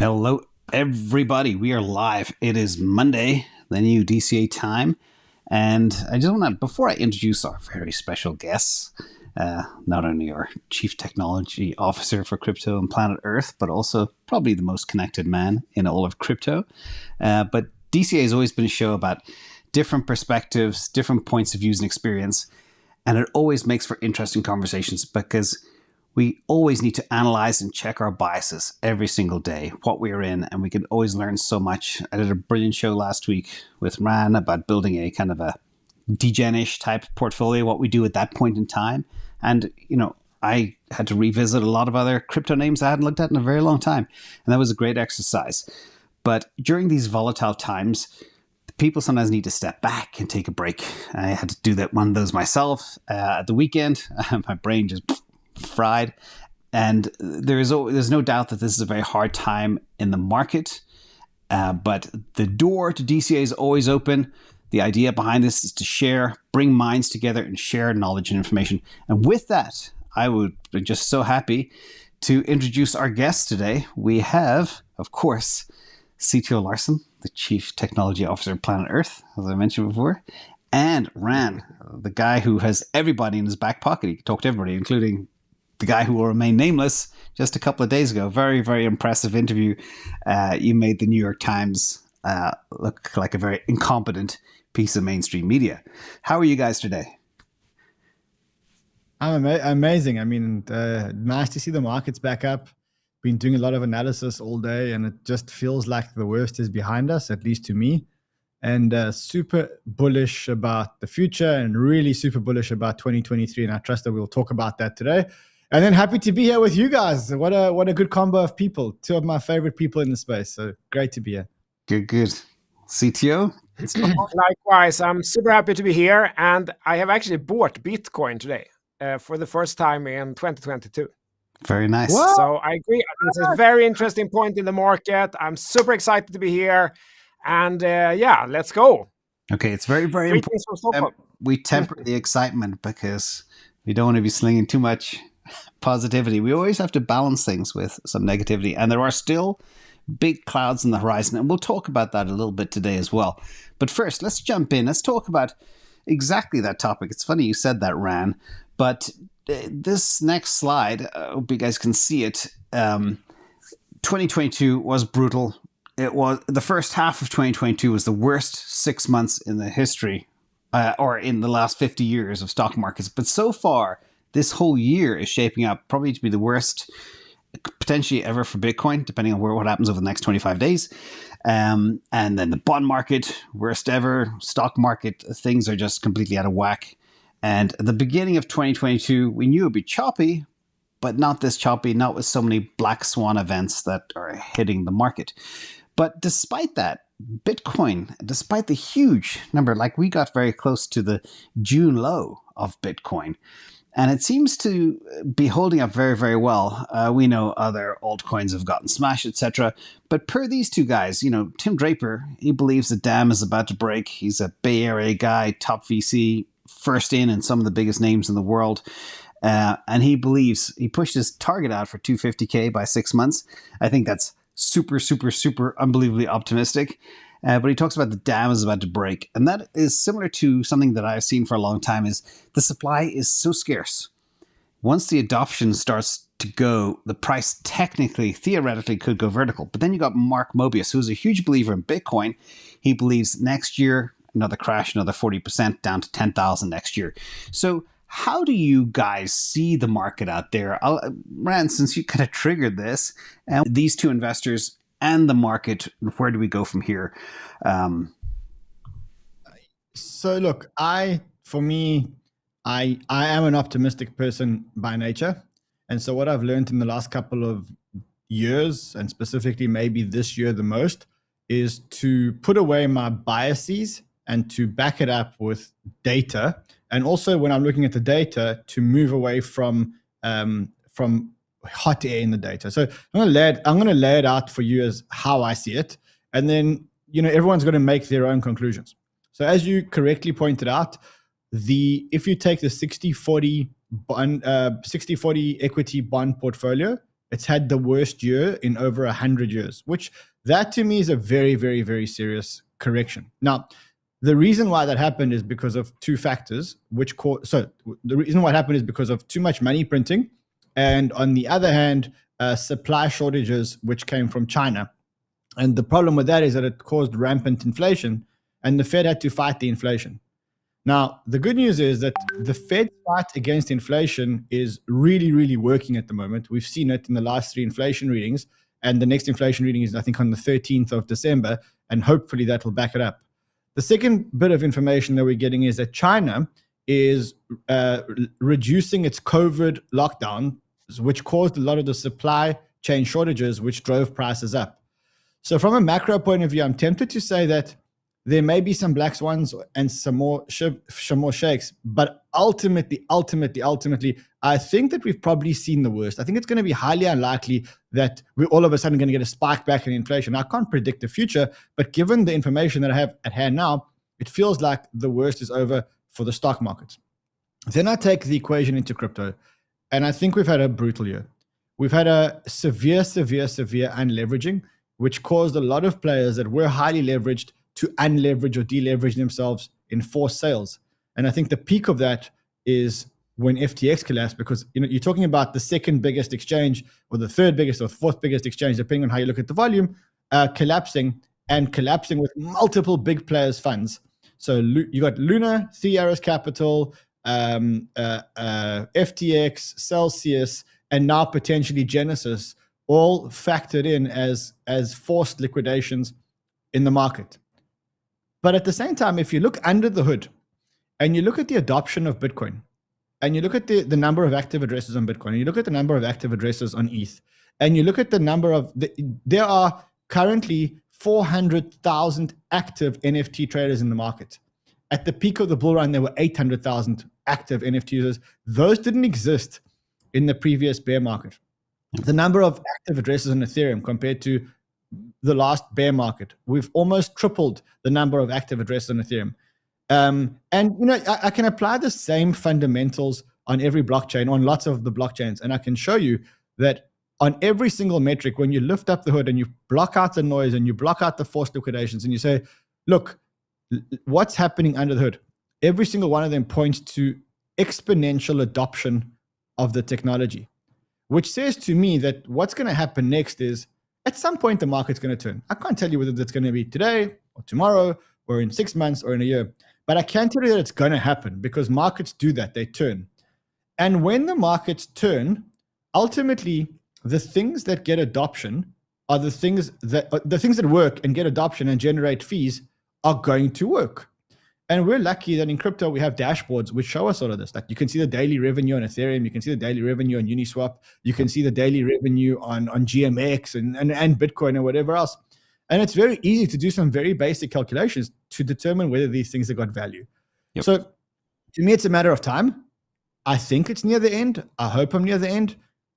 Hello, everybody. We are live. It is Monday, the new DCA time. And I just want to, before I introduce our very special guests, not only our Chief Technology Officer for crypto and planet Earth, but also probably the most connected man in all of crypto. But DCA has always been a show about different perspectives, different points of views and experience. And it always makes for interesting conversations because we always need to analyze and check our biases every single day, what we're in, and we can always learn so much. I did a brilliant show last week with Ran about building a kind of a degen-ish type portfolio, what we do at that point in time. And, I had to revisit a lot of other crypto names I hadn't looked at in a very long time. And that was a great exercise. But during these volatile times, people sometimes need to step back and take a break. I had to do one of those myself at the weekend. My brain just fried. And there's no doubt that this is a very hard time in the market. But the door to DCA is always open. The idea behind this is to share, bring minds together and share knowledge and information. And with that, I would be just so happy to introduce our guests today. We have, of course, CTO Larsson, the Chief Technology Officer of Planet Earth, as I mentioned before, and Ran, the guy who has everybody in his back pocket. He can talk to everybody, including the guy who will remain nameless just a couple of days ago. Very, very impressive interview. You made the New York Times look like a very incompetent piece of mainstream media. How are you guys today? I'm amazing. I mean, nice to see the markets back up. Been doing a lot of analysis all day, and it just feels like the worst is behind us, at least to me. And super bullish about the future and really super bullish about 2023. And I trust that we'll talk about that today. And then happy to be here with you guys. What a good combo of people. Two of my favorite people in the space. So great to be here. Good. CTO? Likewise, I'm super happy to be here. And I have actually bought Bitcoin today for the first time in 2022. Very nice. What? So I agree. This is a very interesting point in the market. I'm super excited to be here. And let's go. Okay, it's very, very important. We temper the excitement because we don't want to be slinging too much positivity. We always have to balance things with some negativity. And there are still big clouds on the horizon. And we'll talk about that a little bit today as well. But first, let's jump in. Let's talk about exactly that topic. It's funny you said that, Ran. But this next slide, I hope you guys can see it. 2022 was brutal. It was the first half of 2022 was the worst 6 months in the history or in the last 50 years of stock markets. But so far, this whole year is shaping up probably to be the worst potentially ever for Bitcoin, depending on what happens over the next 25 days. And then the bond market, worst ever. Stock market, things are just completely out of whack. And at the beginning of 2022, we knew it would be choppy, but not this choppy, not with so many black swan events that are hitting the market. But despite that, Bitcoin, despite the huge number, like we got very close to the June low of Bitcoin, and it seems to be holding up very, very well. We know other altcoins have gotten smashed, etc. But per these two guys, Tim Draper, he believes the dam is about to break. He's a Bay Area guy, top VC, first in some of the biggest names in the world. And he believes he pushed his target out for 250K by 6 months. I think that's super, super, super unbelievably optimistic. But he talks about the dam is about to break. And that is similar to something that I've seen for a long time is the supply is so scarce. Once the adoption starts to go, the price technically, theoretically could go vertical. But then you got Mark Mobius, who's a huge believer in Bitcoin. He believes next year, another crash, another 40% down to 10,000 next year. So how do you guys see the market out there? Ran, since you kind of triggered this, and these two investors and the market, where do we go from here? So look, I am an optimistic person by nature. And so what I've learned in the last couple of years, and specifically maybe this year the most, is to put away my biases and to back it up with data. And also when I'm looking at the data, to move away from hot air in the data. So I'm going to lay it out for you as how I see it. And then, everyone's going to make their own conclusions. So as you correctly pointed out, if you take the 60-40 equity bond portfolio, it's had the worst year in over 100 years, which that to me is a very, very, very serious correction. Now, the reason why that happened is because of two factors, the reason why it happened is because of too much money printing, and on the other hand, supply shortages, which came from China. And the problem with that is that it caused rampant inflation, and the Fed had to fight the inflation. Now, the good news is that the Fed fight against inflation is really, really working at the moment. We've seen it in the last 3 inflation readings, and the next inflation reading is, I think, on the 13th of December, and hopefully that will back it up. The second bit of information that we're getting is that China is reducing its COVID lockdown, which caused a lot of the supply chain shortages, which drove prices up. So from a macro point of view, I'm tempted to say that there may be some black swans and some more shakes, but ultimately, I think that we've probably seen the worst. I think it's going to be highly unlikely that we're all of a sudden going to get a spike back in inflation. I can't predict the future, but given the information that I have at hand now, it feels like the worst is over for the stock markets. Then I take the equation into crypto, and I think we've had a brutal year. We've had a severe unleveraging, which caused a lot of players that were highly leveraged to unleverage or deleverage themselves in forced sales. And I think the peak of that is when FTX collapsed, because you're talking about the second biggest exchange or the third biggest or fourth biggest exchange, depending on how you look at the volume, collapsing with multiple big players' funds. So you got Luna, Thearis Capital, FTX, Celsius, and now potentially Genesis, all factored in as forced liquidations in the market. But at the same time, if you look under the hood and you look at the adoption of Bitcoin, and you look at the number of active addresses on Bitcoin, and you look at the number of active addresses on ETH, and you look at the number of, there are currently 400,000 active NFT traders in the market. At the peak of the bull run, there were 800,000 active NFT users. Those didn't exist in the previous bear market. The number of active addresses on Ethereum compared to the last bear market, we've almost tripled the number of active addresses on Ethereum. And I can apply the same fundamentals on every blockchain, on lots of the blockchains, and I can show you that on every single metric, when you lift up the hood and you block out the noise and you block out the forced liquidations and you say, look, what's happening under the hood? Every single one of them points to exponential adoption of the technology, which says to me that what's going to happen next is at some point the market's going to turn. I can't tell you whether that's going to be today or tomorrow or in 6 months or in a year, but I can tell you that it's going to happen because markets do that. They turn. And when the markets turn, ultimately the things that get adoption are the things that work and get adoption and generate fees are going to work. And we're lucky that in crypto, we have dashboards which show us all of this. Like you can see the daily revenue on Ethereum, you can see the daily revenue on Uniswap, you can see the daily revenue on GMX and Bitcoin and whatever else. And it's very easy to do some very basic calculations to determine whether these things have got value. Yep. So to me, it's a matter of time. I think it's near the end. I hope I'm near the end.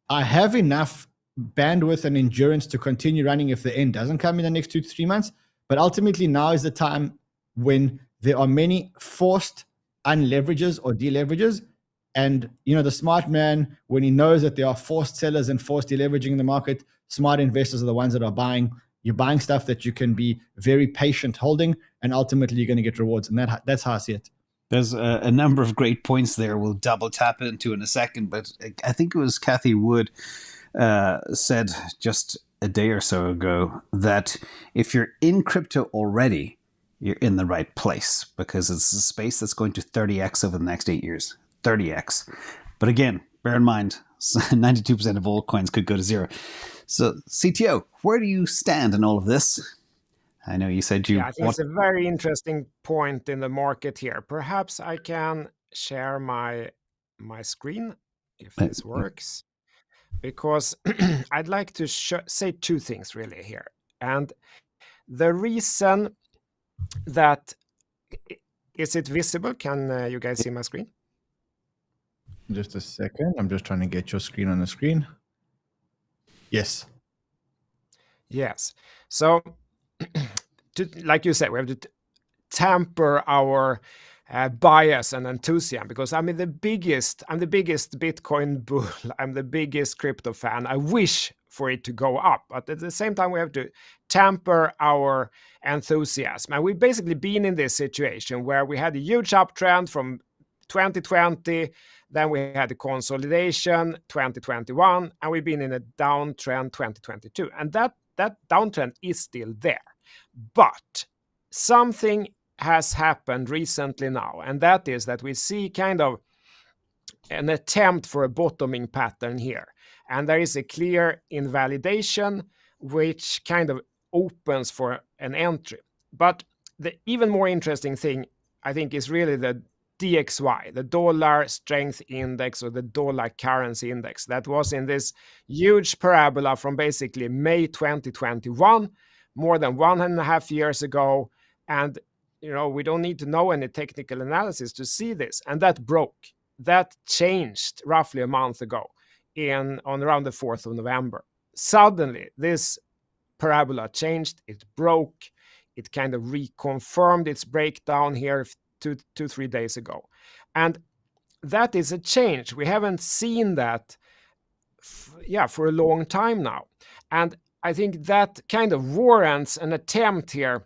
I have enough bandwidth and endurance to continue running if the end doesn't come in the next 2 to 3 months. But ultimately, now is the time when there are many forced unleverages or deleverages. And, the smart man, when he knows that there are forced sellers and forced deleveraging in the market, smart investors are the ones that are buying. You're buying stuff that you can be very patient holding, and ultimately you're going to get rewards. And that's how I see it. There's a number of great points there we'll double tap into in a second. But I think it was Cathie Wood said just a day or so ago that if you're in crypto already, you're in the right place because it's a space that's going to 30x over the next 8 years. 30x. But again, bear in mind, 92% of all coins could go to zero. So, CTO, where do you stand in all of this? I know you said you... Yeah, I think it's a very interesting point in the market here. Perhaps I can share my screen, if this works, because I'd like to say two things really here. And the reason that... Is it visible? Can you guys see my screen? Just a second. I'm just trying to get your screen on the screen. Yes. Yes. So, like you said, we have to tamper our bias and enthusiasm, because I'm the biggest Bitcoin bull. I'm the biggest crypto fan. I wish for it to go up, but at the same time we have to temper our enthusiasm. And we've basically been in this situation where we had a huge uptrend from 2020, then we had a consolidation 2021, and we've been in a downtrend 2022, and that downtrend is still there. But something has happened recently now, and that is that we see kind of an attempt for a bottoming pattern here, and there is a clear invalidation which kind of opens for an entry. But the even more interesting thing, I think, is really the DXY, the dollar strength index, or the dollar currency index, that was in this huge parabola from basically May 2021, more than 1.5 years ago. And we don't need to know any technical analysis to see this. And that broke. That changed roughly a month ago, on around the 4th of November. Suddenly, this parabola changed. It broke. It kind of reconfirmed its breakdown here 2-3 days ago. And that is a change. We haven't seen that for a long time now. And I think that kind of warrants an attempt here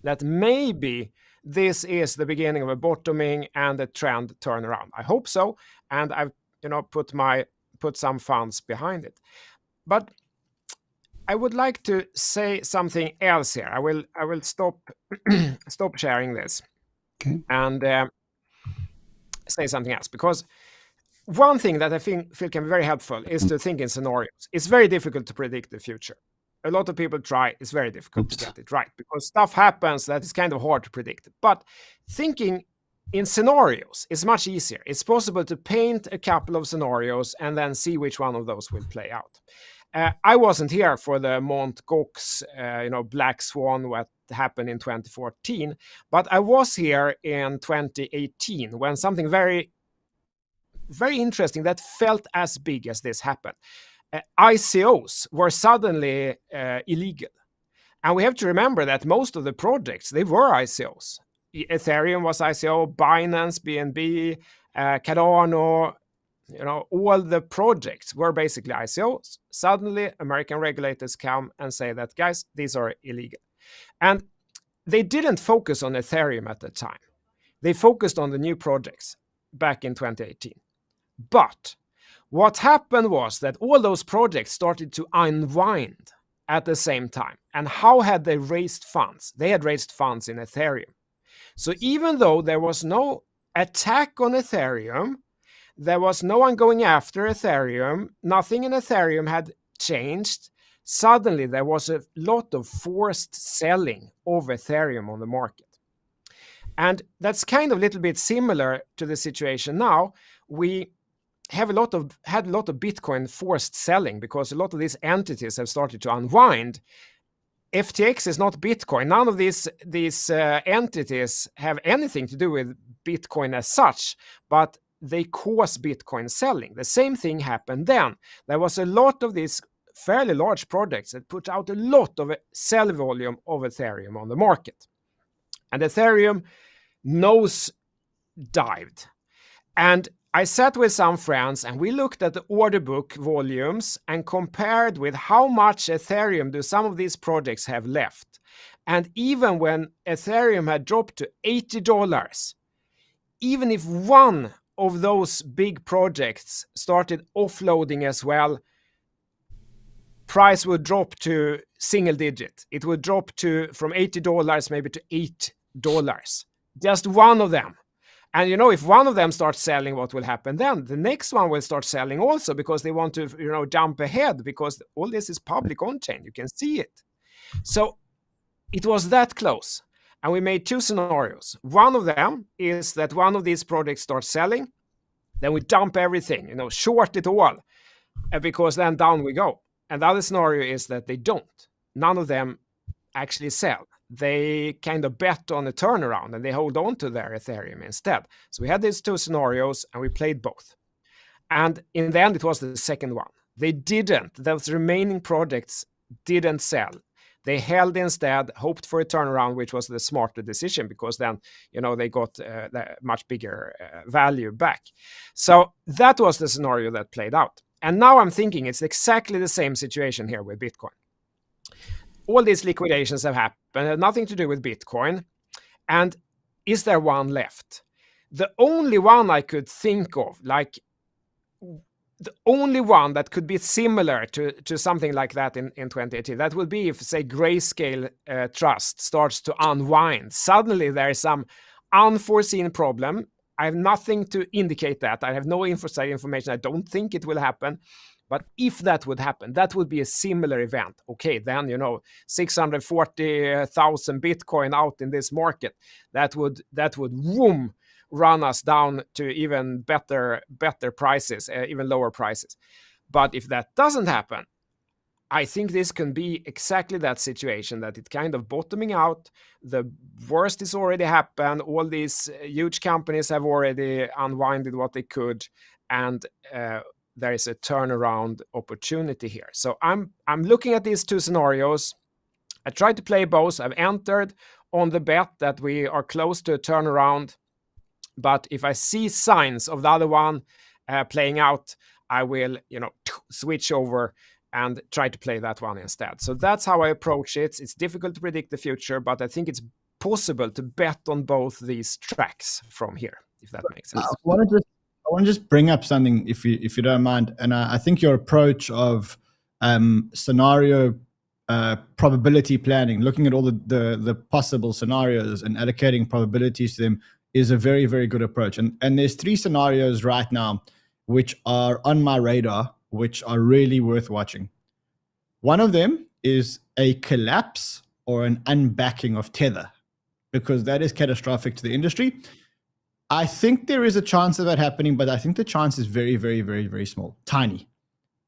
that maybe this is the beginning of a bottoming and a trend turnaround. I hope so, and I've put some funds behind it. But I would like to say something else here. I will stop sharing this. Okay. And say something else, because one thing that I feel can be very helpful is to think in scenarios. It's very difficult to predict the future. A lot of people try. It's very difficult to get it right, because stuff happens that is kind of hard to predict. But thinking in scenarios is much easier. It's possible to paint a couple of scenarios and then see which one of those will play out. I wasn't here for the Mt. Gox, Black Swan, what happened in 2014, but I was here in 2018 when something very, very interesting that felt as big as this happened. ICOs were suddenly illegal. And we have to remember that most of the projects, they were ICOs. Ethereum was ICO, Binance, BNB, Cardano, all the projects were basically ICOs. Suddenly, American regulators come and say that, guys, these are illegal. And they didn't focus on Ethereum at the time. They focused on the new projects back in 2018. But what happened was that all those projects started to unwind at the same time. And how had they raised funds? They had raised funds in Ethereum. So even though there was no attack on Ethereum, there was no one going after Ethereum, nothing in Ethereum had changed, suddenly there was a lot of forced selling of Ethereum on the market. And that's kind of a little bit similar to the situation now. We have had a lot of Bitcoin forced selling because a lot of these entities have started to unwind. FTX is not Bitcoin. None of these entities have anything to do with Bitcoin as such, but they cause Bitcoin selling. The same thing happened then. There was a lot of these fairly large projects that put out a lot of sell volume of Ethereum on the market. And Ethereum nosedived. And I sat with some friends and we looked at the order book volumes and compared with how much Ethereum do some of these projects have left. And even when Ethereum had dropped to $80, even if one of those big projects started offloading as well, price would drop to single digit. It would drop from $80 maybe to $8. Just one of them. And if one of them starts selling, what will happen then? The next one will start selling also because they want to jump ahead, because all this is public on-chain. You can see it. So it was that close. And we made two scenarios. One of them is that one of these projects starts selling. Then we dump everything, short it all, because then down we go. And the other scenario is that they don't. None of them actually sell. They kind of bet on a turnaround and they hold on to their Ethereum instead. So we had these two scenarios and we played both. And in the end, it was the second one. They didn't. Those remaining projects didn't sell. They held instead, hoped for a turnaround, which was the smarter decision, because then, they got the much bigger value back. So that was the scenario that played out. And now I'm thinking it's exactly the same situation here with Bitcoin. All these liquidations have happened, had nothing to do with Bitcoin. And is there one left? The only one I could think of, the only one that could be similar to something like that in 2018, that would be if, say, Grayscale Trust starts to unwind. Suddenly there is some unforeseen problem. I have nothing to indicate that. I have no inside information. I don't think it will happen. But if that would happen, that would be a similar event. Okay, then, 640,000 Bitcoin out in this market, that would run us down to even better prices, even lower prices. But if that doesn't happen, I think this can be exactly that situation, that it's kind of bottoming out. The worst has already happened. All these huge companies have already unwinded what they could, and there is a turnaround opportunity here. So I'm looking at these two scenarios. I tried to play both. I've entered on the bet that we are close to a turnaround. But if I see signs of the other one playing out, I will, switch over and try to play that one instead. So that's how I approach it. It's difficult to predict the future, but I think it's possible to bet on both these tracks from here, if that makes sense. I want to just bring up something, if you don't mind. And I think your approach of scenario probability planning, looking at all the possible scenarios and allocating probabilities to them, is a very, very good approach. And there's 3 scenarios right now which are on my radar, which are really worth watching. One of them is a collapse or an unbacking of Tether, because that is catastrophic to the industry. I think there is a chance of that happening, but I think the chance is very, very, very, very small, tiny.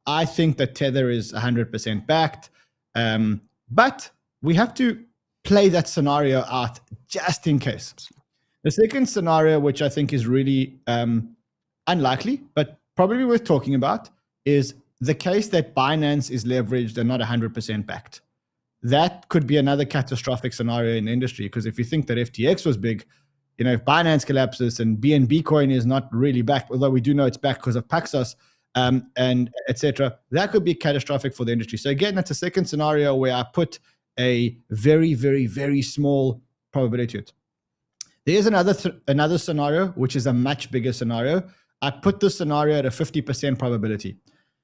I think that Tether is 100% backed, but we have to play that scenario out just in case. The second scenario, which I think is really unlikely, but probably worth talking about, is the case that Binance is leveraged and not 100% backed. That could be another catastrophic scenario in the industry, because if you think that FTX was big, if Binance collapses and BNB coin is not really backed, although we do know it's backed because of Paxos and etc., that could be catastrophic for the industry. So again, that's a second scenario where I put a very, very, very small probability to it. There's another scenario, which is a much bigger scenario. I put this scenario at a 50% probability.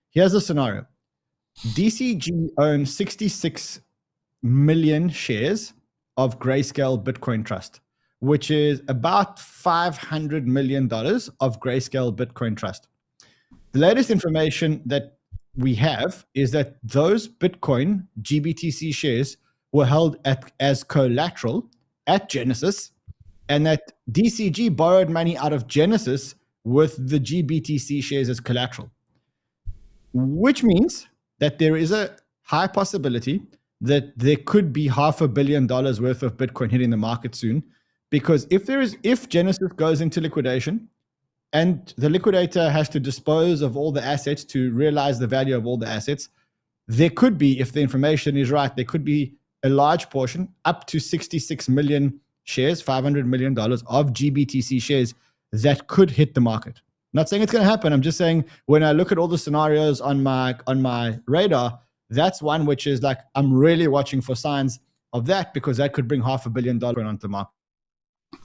Here's the scenario. DCG owns 66 million shares of Grayscale Bitcoin Trust, which is about $500 million of Grayscale Bitcoin Trust. The latest information that we have is that those Bitcoin GBTC shares were held as collateral at Genesis, and that DCG borrowed money out of Genesis with the GBTC shares as collateral, which means that there is a high possibility that there could be $500 million worth of Bitcoin hitting the market soon. Because if Genesis goes into liquidation and the liquidator has to dispose of all the assets to realize the value of all the assets, there could be, if the information is right, there could be a large portion, up to 66 million shares, $500 million of GBTC shares that could hit the market. Not saying it's going to happen. I'm just saying when I look at all the scenarios on my radar, that's one which is like, I'm really watching for signs of that, because that could bring $500 million onto the market.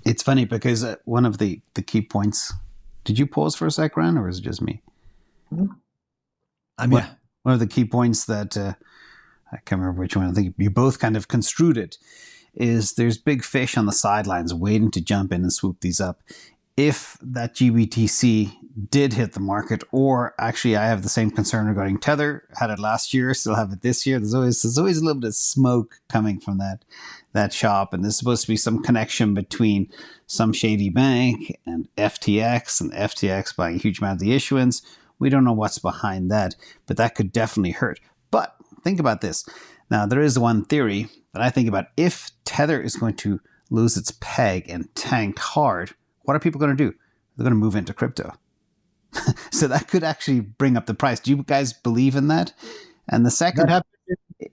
It's funny because one of the key points. Did you pause for a sec, Ran, or is it just me? Yeah. One of the key points that I can't remember which one. I think you both kind of construed it. Is there's big fish on the sidelines waiting to jump in and swoop these up. If that GBTC did hit the market, or actually I have the same concern regarding Tether, had it last year, still have it this year. There's always a little bit of smoke coming from that shop, and there's supposed to be some connection between some shady bank and FTX buying a huge amount of the issuance. We don't know what's behind that, but that could definitely hurt. But think about this. Now, there is one theory that I think about. If Tether is going to lose its peg and tank hard, what are people going to do? They're going to move into crypto. So that could actually bring up the price. Do you guys believe in that? And the second... That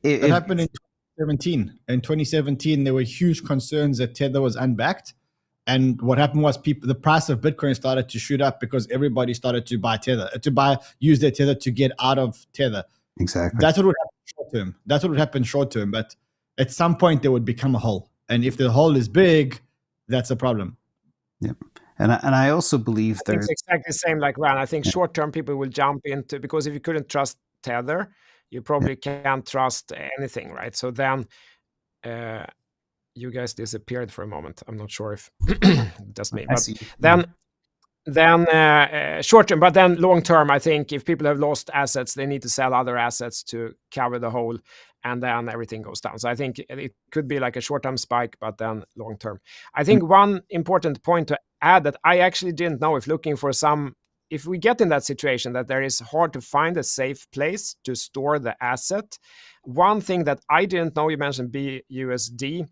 happened in 2017. In 2017, there were huge concerns that Tether was unbacked. And what happened was the price of Bitcoin started to shoot up because everybody started to buy Tether, use their Tether to get out of Tether. Exactly. That's what would happen short term. That's what would happen short term. But at some point, there would become a hole. And if the hole is big, that's a problem. Yep. And I also believe I think it's exactly the same like Ran. I think short term people will jump into, because if you couldn't trust Tether, you probably can't trust anything, right? So then you guys disappeared for a moment. I'm not sure if that's me. But then short term, but then long term, I think if people have lost assets, they need to sell other assets to cover the hole, and then everything goes down. So I think it could be like a short term spike, but then long term. I think one important point to add that I actually didn't know, if we get in that situation that there is hard to find a safe place to store the asset. One thing that I didn't know, you mentioned BUSD.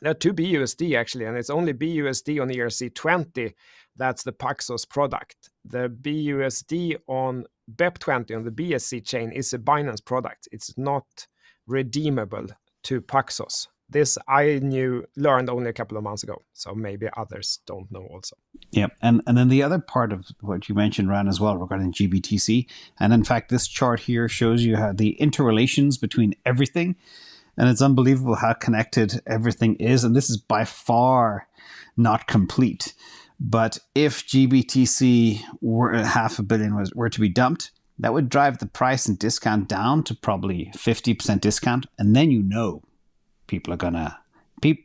There are two BUSD actually, and it's only BUSD on ERC20. That's the Paxos product. The BUSD on BEP20 on the BSC chain is a Binance product. It's not redeemable to Paxos. This I learned only a couple of months ago, so maybe others don't know also. Yep, and then the other part of what you mentioned, Ran, as well, regarding GBTC, and in fact, this chart here shows you how the interrelations between everything, and it's unbelievable how connected everything is, and this is by far not complete. But if GBTC were $500 million were to be dumped, that would drive the price and discount down to probably 50% discount, and then people are gonna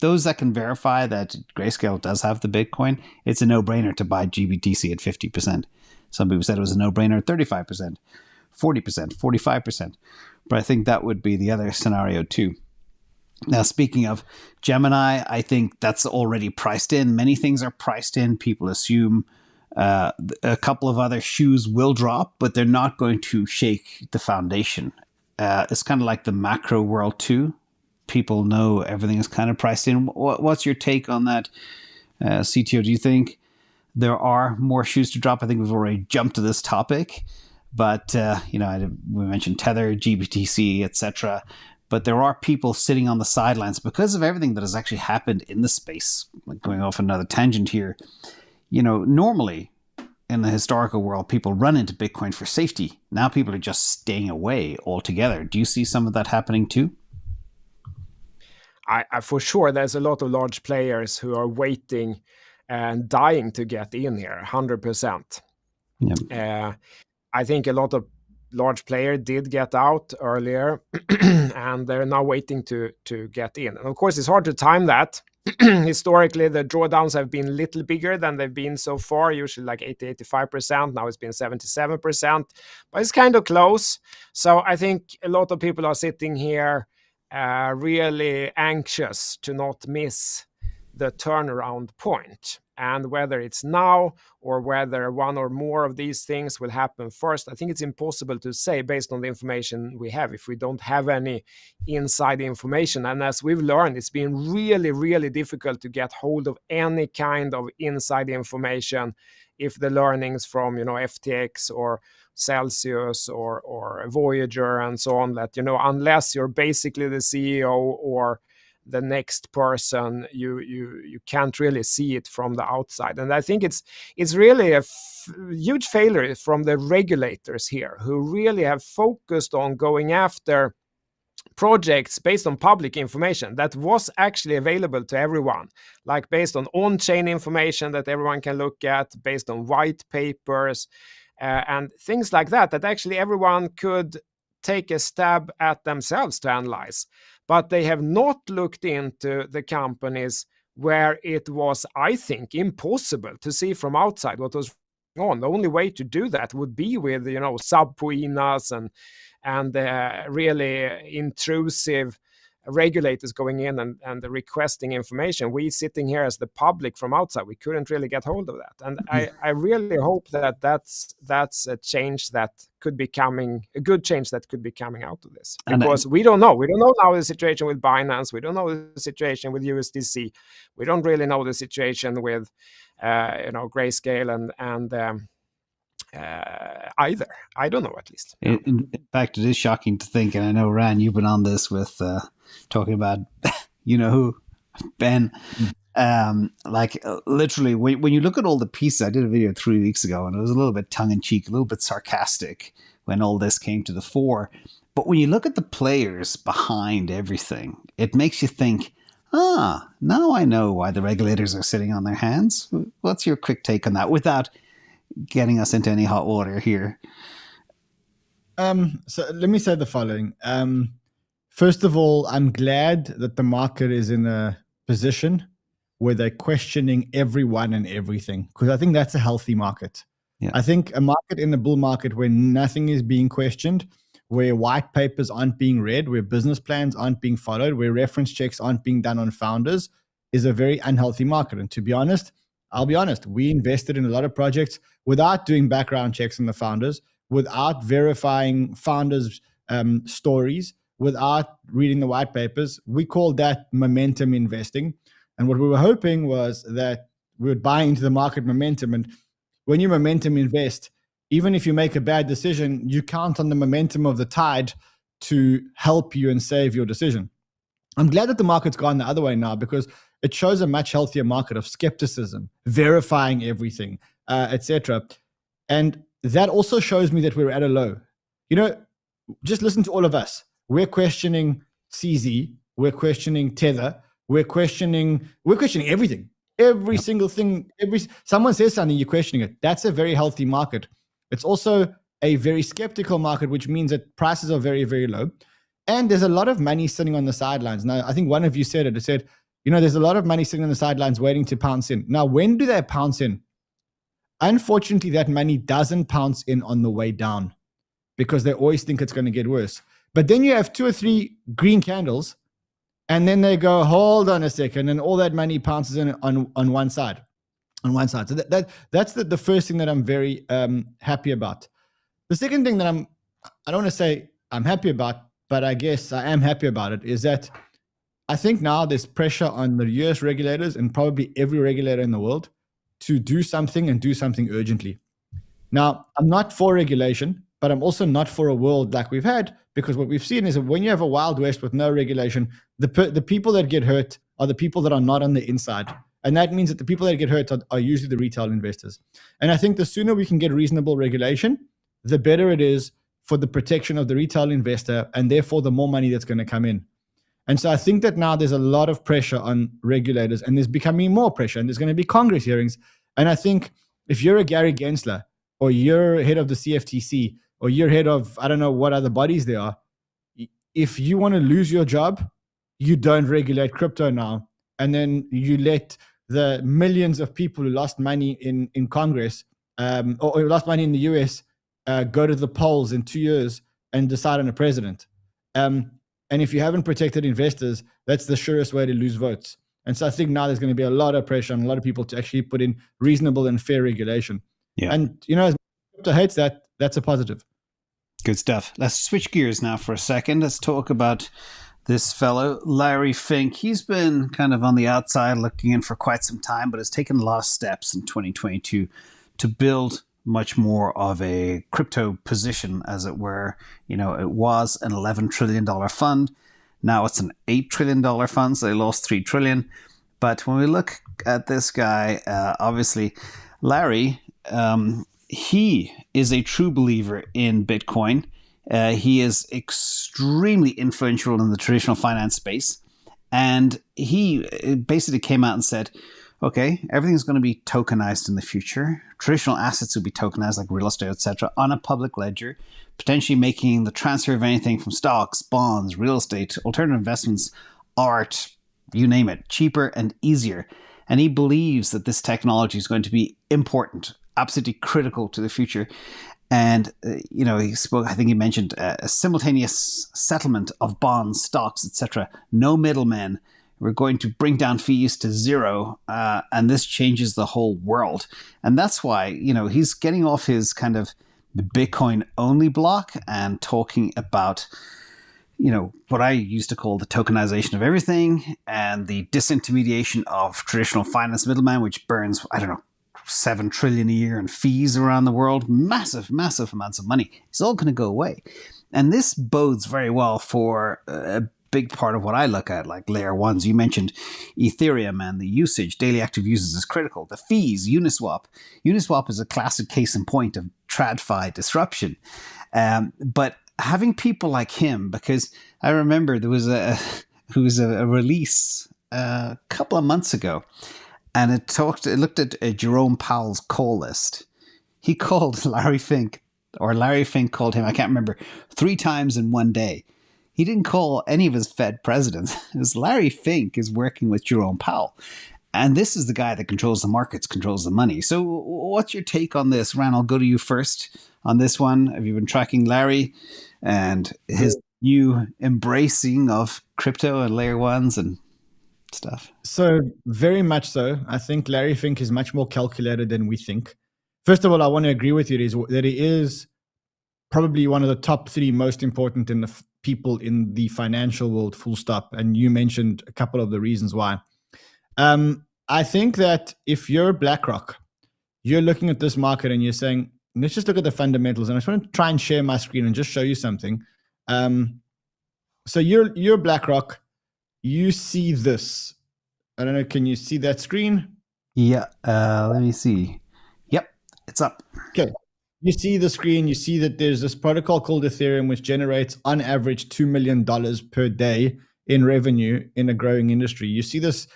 those that can verify that Grayscale does have the Bitcoin. It's a no-brainer to buy GBTC at 50%. Some people said it was a no-brainer at 35%, 40%, 45%. But I think that would be the other scenario too. Now, speaking of Gemini, I think that's already priced in. Many things are priced in. People assume a couple of other shoes will drop, but they're not going to shake the foundation. It's kind of like the macro world too. People know everything is kind of priced in. What's your take on that, CTO? Do you think there are more shoes to drop? I think we've already jumped to this topic, but we mentioned Tether, GBTC, etc. But there are people sitting on the sidelines because of everything that has actually happened in the space. Like, going off another tangent here, normally in the historical world, people run into Bitcoin for safety. Now people are just staying away altogether. Do you see some of that happening too? I for sure, there's a lot of large players who are waiting and dying to get in here, 100%. Yep. I think a lot of large players did get out earlier, and they're now waiting to get in. And of course, it's hard to time that. Historically, the drawdowns have been a little bigger than they've been so far, usually like 80-85%. Now it's been 77%, but it's kind of close. So I think a lot of people are sitting here really anxious to not miss the turnaround point. And whether it's now or whether one or more of these things will happen first, I think it's impossible to say based on the information we have if we don't have any inside information. And as we've learned, it's been really, really difficult to get hold of any kind of inside information if the learnings from, FTX or Celsius or Voyager and so on, that, unless you're basically the CEO or the next person, you can't really see it from the outside. And I think it's really a huge failure from the regulators here, who really have focused on going after projects based on public information that was actually available to everyone, like based on on-chain information that everyone can look at, based on white papers and things like that actually everyone could take a stab at themselves to analyze. But they have not looked into the companies where it was, I think, impossible to see from outside what was going on. The only way to do that would be with, subpoenas and really intrusive regulators going in and requesting information. We sitting here as the public from outside, we couldn't really get hold of that. And I really hope that's a change that could be coming, a good change that could be coming out of this. Because we don't know. We don't know now the situation with Binance. We don't know the situation with USDC. We don't really know the situation with Grayscale and either. I don't know, at least. In fact, it is shocking to think, and I know, Ran, you've been on this with talking about, you know who, Ben. Literally, when you look at all the pieces, I did a video 3 weeks ago, and it was a little bit tongue-in-cheek, a little bit sarcastic when all this came to the fore. But when you look at the players behind everything, it makes you think, now I know why the regulators are sitting on their hands. What's your quick take on that, without getting us into any hot water here? So let me say the following. First of all, I'm glad that the market is in a position where they're questioning everyone and everything, because I think that's a healthy market. Yeah. I think a market in the bull market where nothing is being questioned, where white papers aren't being read, where business plans aren't being followed, where reference checks aren't being done on founders, is a very unhealthy market. And to be honest, I'll be honest, we invested in a lot of projects without doing background checks on the founders, without verifying founders' stories, without reading the white papers. We called that momentum investing. And what we were hoping was that we would buy into the market momentum. And when you momentum invest, even if you make a bad decision, you count on the momentum of the tide to help you and save your decision. I'm glad that the market's gone the other way now, because it shows a much healthier market of skepticism, verifying everything, etc. And that also shows me that we're at a low. You know, just listen to all of us. We're questioning CZ, we're questioning Tether, we're questioning everything. Every single thing, someone says something, you're questioning it. That's a very healthy market. It's also a very skeptical market, which means that prices are very, very low. And there's a lot of money sitting on the sidelines. Now, I think one of you said it. It said, there's a lot of money sitting on the sidelines waiting to pounce in. Now, when do they pounce in? Unfortunately, that money doesn't pounce in on the way down, because they always think it's going to get worse. But then you have 2 or 3 green candles, and then they go, hold on a second, and all that money pounces in on one side. So that's the first thing that I'm very happy about. The second thing that I don't want to say I'm happy about, but I guess I am happy about it, is that I think now there's pressure on the US regulators and probably every regulator in the world to do something, and do something urgently. Now, I'm not for regulation, but I'm also not for a world like we've had, because what we've seen is that when you have a Wild West with no regulation, the people that get hurt are the people that are not on the inside. And that means that the people that get hurt are usually the retail investors. And I think the sooner we can get reasonable regulation, the better it is for the protection of the retail investor, and therefore the more money that's going to come in. And so I think that now there's a lot of pressure on regulators, and there's becoming more pressure, and there's going to be Congress hearings. And I think if you're a Gary Gensler, or you're head of the CFTC, or you're head of, I don't know what other bodies there are, if you want to lose your job, you don't regulate crypto now. And then you let the millions of people who lost money in Congress, or lost money in the US, go to the polls in 2 years and decide on a president. And if you haven't protected investors, that's the surest way to lose votes. And so I think now there's going to be a lot of pressure on a lot of people to actually put in reasonable and fair regulation. Yeah. And, as crypto hates that, that's a positive. Good stuff. Let's switch gears now for a second. Let's talk about this fellow, Larry Fink. He's been kind of on the outside looking in for quite some time, but has taken a lot of steps in 2022 to build much more of a crypto position, as it were. It was an $11 trillion fund. Now it's an $8 trillion fund, so they lost $3 trillion. But when we look at this guy, obviously, Larry, he is a true believer in Bitcoin. He is extremely influential in the traditional finance space. And he basically came out and said, okay, everything's going to be tokenized in the future. Traditional assets will be tokenized, like real estate, etc., on a public ledger, potentially making the transfer of anything from stocks, bonds, real estate, alternative investments, art, you name it, cheaper and easier. And he believes that this technology is going to be important, absolutely critical to the future. And, he spoke, I think he mentioned a simultaneous settlement of bonds, stocks, etc. No middlemen. We're going to bring down fees to zero, and this changes the whole world. And that's why, he's getting off his kind of Bitcoin-only block and talking about, what I used to call the tokenization of everything and the disintermediation of traditional finance middleman, which burns, $7 trillion a year in fees around the world. Massive, massive amounts of money. It's all going to go away. And this bodes very well for big part of what I look at, like layer ones. You mentioned Ethereum and the usage, daily active users is critical. The fees, Uniswap. Uniswap is a classic case in point of TradFi disruption. But having people like him, because I remember there was a release a couple of months ago, and it looked at Jerome Powell's call list. He called Larry Fink, or Larry Fink called him, I can't remember, 3 times in one day. He didn't call any of his Fed presidents. It was Larry Fink is working with Jerome Powell. And this is the guy that controls the markets, controls the money. So what's your take on this? Ran, I'll go to you first on this one. Have you been tracking Larry and his new embracing of crypto and layer ones and stuff? So very much so. I think Larry Fink is much more calculated than we think. First of all, I want to agree with you that he is probably one of the top 3 most important in the people in the financial world, full stop. And you mentioned a couple of the reasons why. I think that if you're BlackRock, you're looking at this market and you're saying, let's just look at the fundamentals. And I just want to try and share my screen and just show you something. So you're BlackRock. You see this. I don't know. Can you see that screen? Yeah. Let me see. Yep. It's up. Okay. You see the screen. You see that there's this protocol called Ethereum, which generates on average $2 million per day in revenue in a growing industry. You see this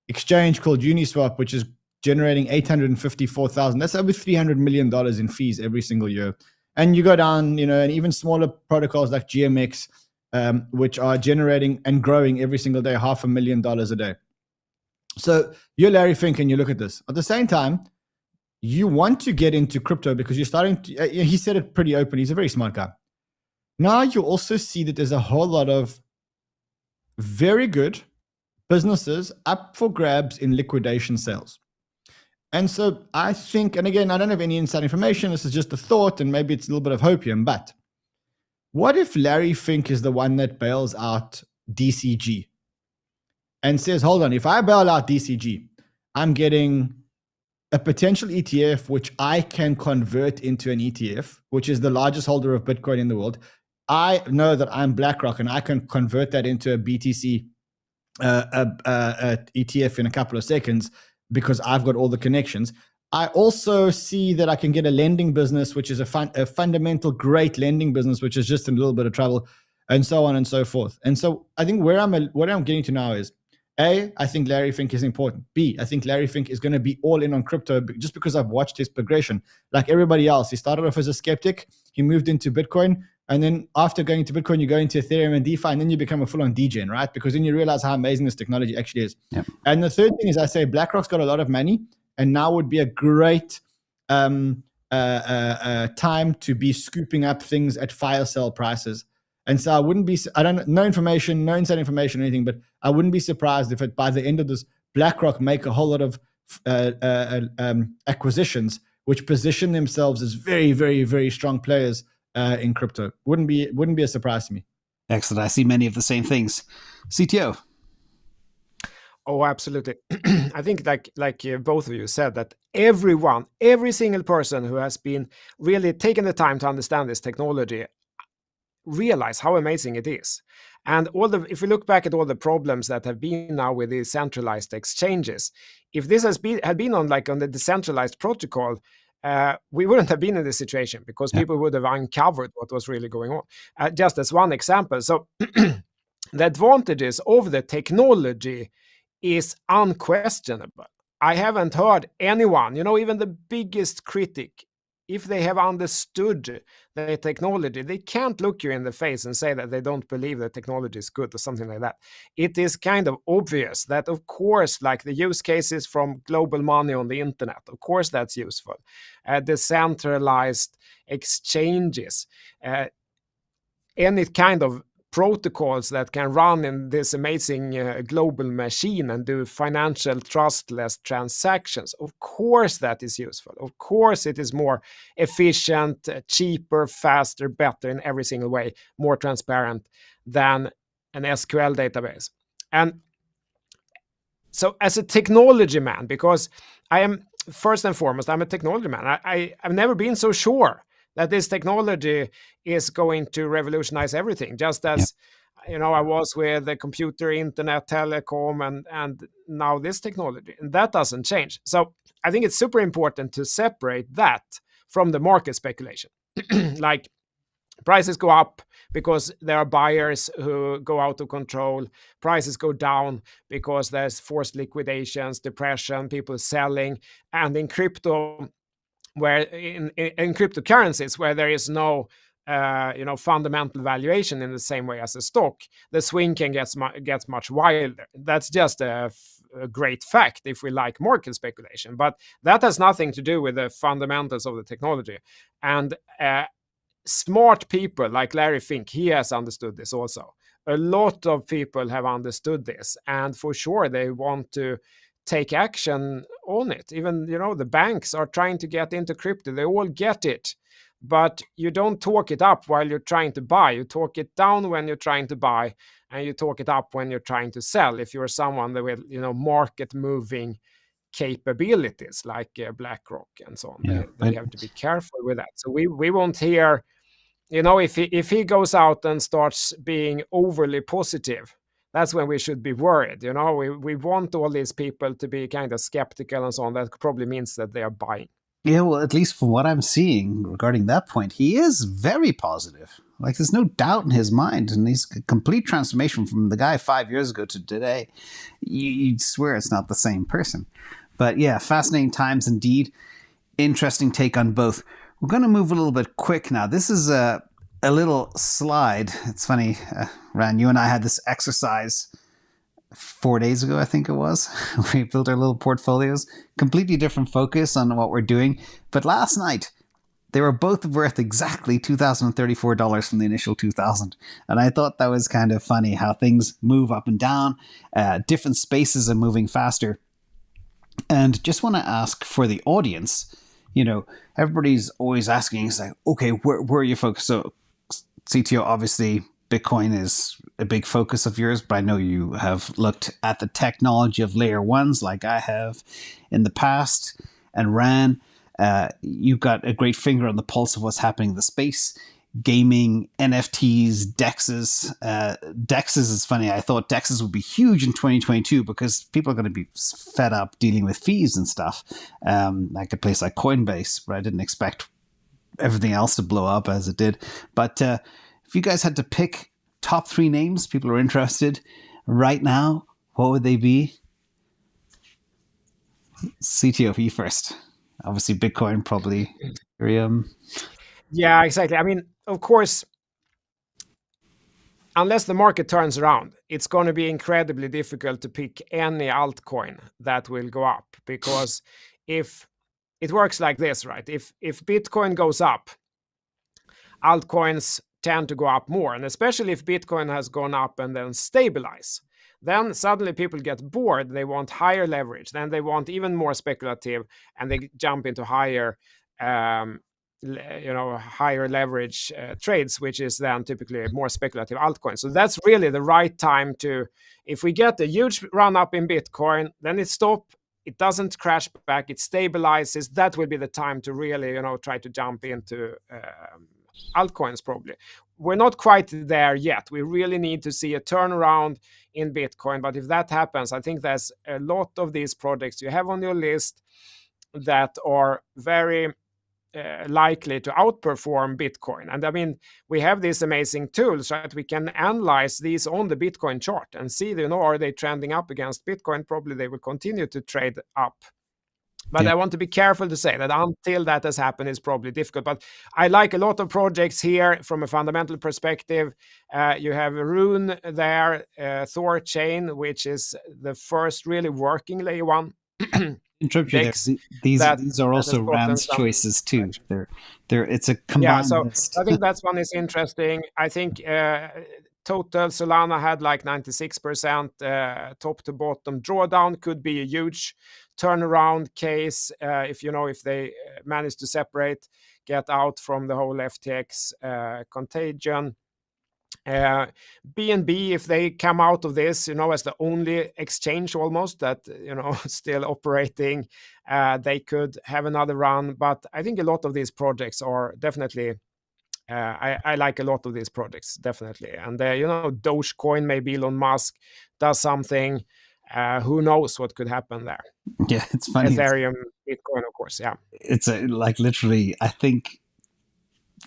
exchange called Uniswap, which is generating $854,000. That's over $300 million in fees every single year. And you go down, and even smaller protocols like GMX, which are generating and growing every single day, $500,000 a day. So you're Larry Fink and you look at this. At the same time, you want to get into crypto because you're starting to, he said it pretty open. He's a very smart guy. Now you also see that there's a whole lot of very good businesses up for grabs in liquidation sales. And so I think, and again, I don't have any inside information. This is just a thought, and maybe it's a little bit of hopium, but what if Larry Fink is the one that bails out DCG and says, hold on, if I bail out DCG, I'm getting a potential ETF, which I can convert into an ETF, which is the largest holder of Bitcoin in the world. I know that I'm BlackRock and I can convert that into a BTC ETF in a couple of seconds because I've got all the connections. I also see that I can get a lending business, which is a fundamental great lending business, which is just in a little bit of trouble, and so on and so forth. And so I think what I'm getting to now is, A, I think Larry Fink is important. B, I think Larry Fink is going to be all in on crypto just because I've watched his progression. Like everybody else, he started off as a skeptic. He moved into Bitcoin. And then after going to Bitcoin, you go into Ethereum and DeFi, and then you become a full-on degen, right? Because then you realize how amazing this technology actually is. Yep. And the third thing is, I say BlackRock's got a lot of money, and now would be a great time to be scooping up things at fire sale prices. And so I wouldn't be, no information, no inside information or anything, but I wouldn't be surprised if by the end of this, BlackRock make a whole lot of acquisitions, which position themselves as very, very, very strong players in crypto. Wouldn't be a surprise to me. Excellent. I see many of the same things. CTO. Oh, absolutely. I think like both of you said, that every single person who has been really taking the time to understand this technology realize how amazing it is. And if we look back at all the problems that have been now with these centralized exchanges, if this had been on the decentralized protocol, we wouldn't have been in this situation because people would have uncovered what was really going on. Just as one example. So the advantages of the technology is unquestionable. I haven't heard anyone, even the biggest critic, if they have understood the technology, they can't look you in the face and say that they don't believe the technology is good or something like that. It is kind of obvious that, of course, like the use cases from global money on the internet, of course, that's useful. Decentralized exchanges, any kind of protocols that can run in this amazing global machine and do financial trustless transactions. Of course that is useful. Of course it is more efficient, cheaper, faster, better in every single way, more transparent than an SQL database. And so as a technology man, because I am, first and foremost, I'm a technology man. I've never been so sure that this technology is going to revolutionize everything. Just as I was with the computer, internet, telecom, and now this technology, and that doesn't change. So I think it's super important to separate that from the market speculation. Like, prices go up because there are buyers who go out of control. Prices go down because there's forced liquidations, depression, people selling. And in crypto, where in cryptocurrencies, where there is no fundamental valuation in the same way as a stock, the swing can get much wilder. That's just a great fact if we like market speculation, but that has nothing to do with the fundamentals of the technology. And smart people like Larry Fink, he has understood this also. A lot of people have understood this, and for sure they want to take action on it. Even, the banks are trying to get into crypto. They all get it. But you don't talk it up while you're trying to buy. You talk it down when you're trying to buy, and you talk it up when you're trying to sell. If you're someone that with, market moving capabilities like BlackRock and so on, they have to be careful with that. So we won't hear, if he goes out and starts being overly positive, that's when we should be worried. We want all these people to be kind of skeptical and so on. That probably means that they are buying. Yeah, well, at least from what I'm seeing regarding that point, he is very positive. Like, there's no doubt in his mind, and he's a complete transformation from the guy 5 years ago to today. You'd swear it's not the same person. But yeah, fascinating times indeed. Interesting take on both. We're going to move a little bit quick now. This is a little slide. It's funny, Ran, you and I had this exercise 4 days ago, I think it was. We built our little portfolios. Completely different focus on what we're doing. But last night, they were both worth exactly $2,034 from the initial 2,000. And I thought that was kind of funny how things move up and down. Different spaces are moving faster. And just want to ask for the audience, everybody's always asking, it's like, okay, where are you focused? So CTO, obviously, Bitcoin is a big focus of yours, but I know you have looked at the technology of layer ones like I have in the past. And Ran, you've got a great finger on the pulse of what's happening in the space. Gaming, NFTs, DEXs. DEXs is funny. I thought DEXs would be huge in 2022 because people are going to be fed up dealing with fees and stuff, like a place like Coinbase, but I didn't expect everything else to blow up as it did. But if you guys had to pick top 3 names people are interested right now, what would they be? CTO, you first. Obviously, Bitcoin, probably Ethereum. Yeah, exactly. I mean, of course, unless the market turns around, it's going to be incredibly difficult to pick any altcoin that will go up, because if it works like this, right? If Bitcoin goes up, altcoins tend to go up more, and especially if Bitcoin has gone up and then stabilize, then suddenly people get bored. They want higher leverage. Then they want even more speculative, and they jump into higher leverage trades, which is then typically more speculative altcoins. So that's really the right time to, if we get a huge run up in Bitcoin, then it stops, it doesn't crash back, it stabilizes. That will be the time to really, try to jump into altcoins probably. We're not quite there yet. We really need to see a turnaround in Bitcoin. But if that happens, I think there's a lot of these projects you have on your list that are very likely to outperform Bitcoin. And I mean, we have these amazing tools, right? We can analyze these on the Bitcoin chart and see, are they trending up against Bitcoin? Probably they will continue to trade up. But yeah. I want to be careful to say that until that has happened is probably difficult. But I like a lot of projects here from a fundamental perspective. You have Rune there, Thor Chain, which is the first really working layer one. These are also Ran's choices too. It's a combined list. I think that one is interesting. I think total Solana had like 96% top to bottom drawdown. Could be a huge turnaround case if they manage to get out from the whole FTX contagion. BNB, if they come out of this, as the only exchange almost that, still operating, they could have another run. But I think a lot of these projects are definitely I like a lot of these projects, definitely. And Dogecoin, maybe Elon Musk does something. Who knows what could happen there? Yeah, it's funny. Ethereum, Bitcoin, of course. Yeah, It's like literally, I think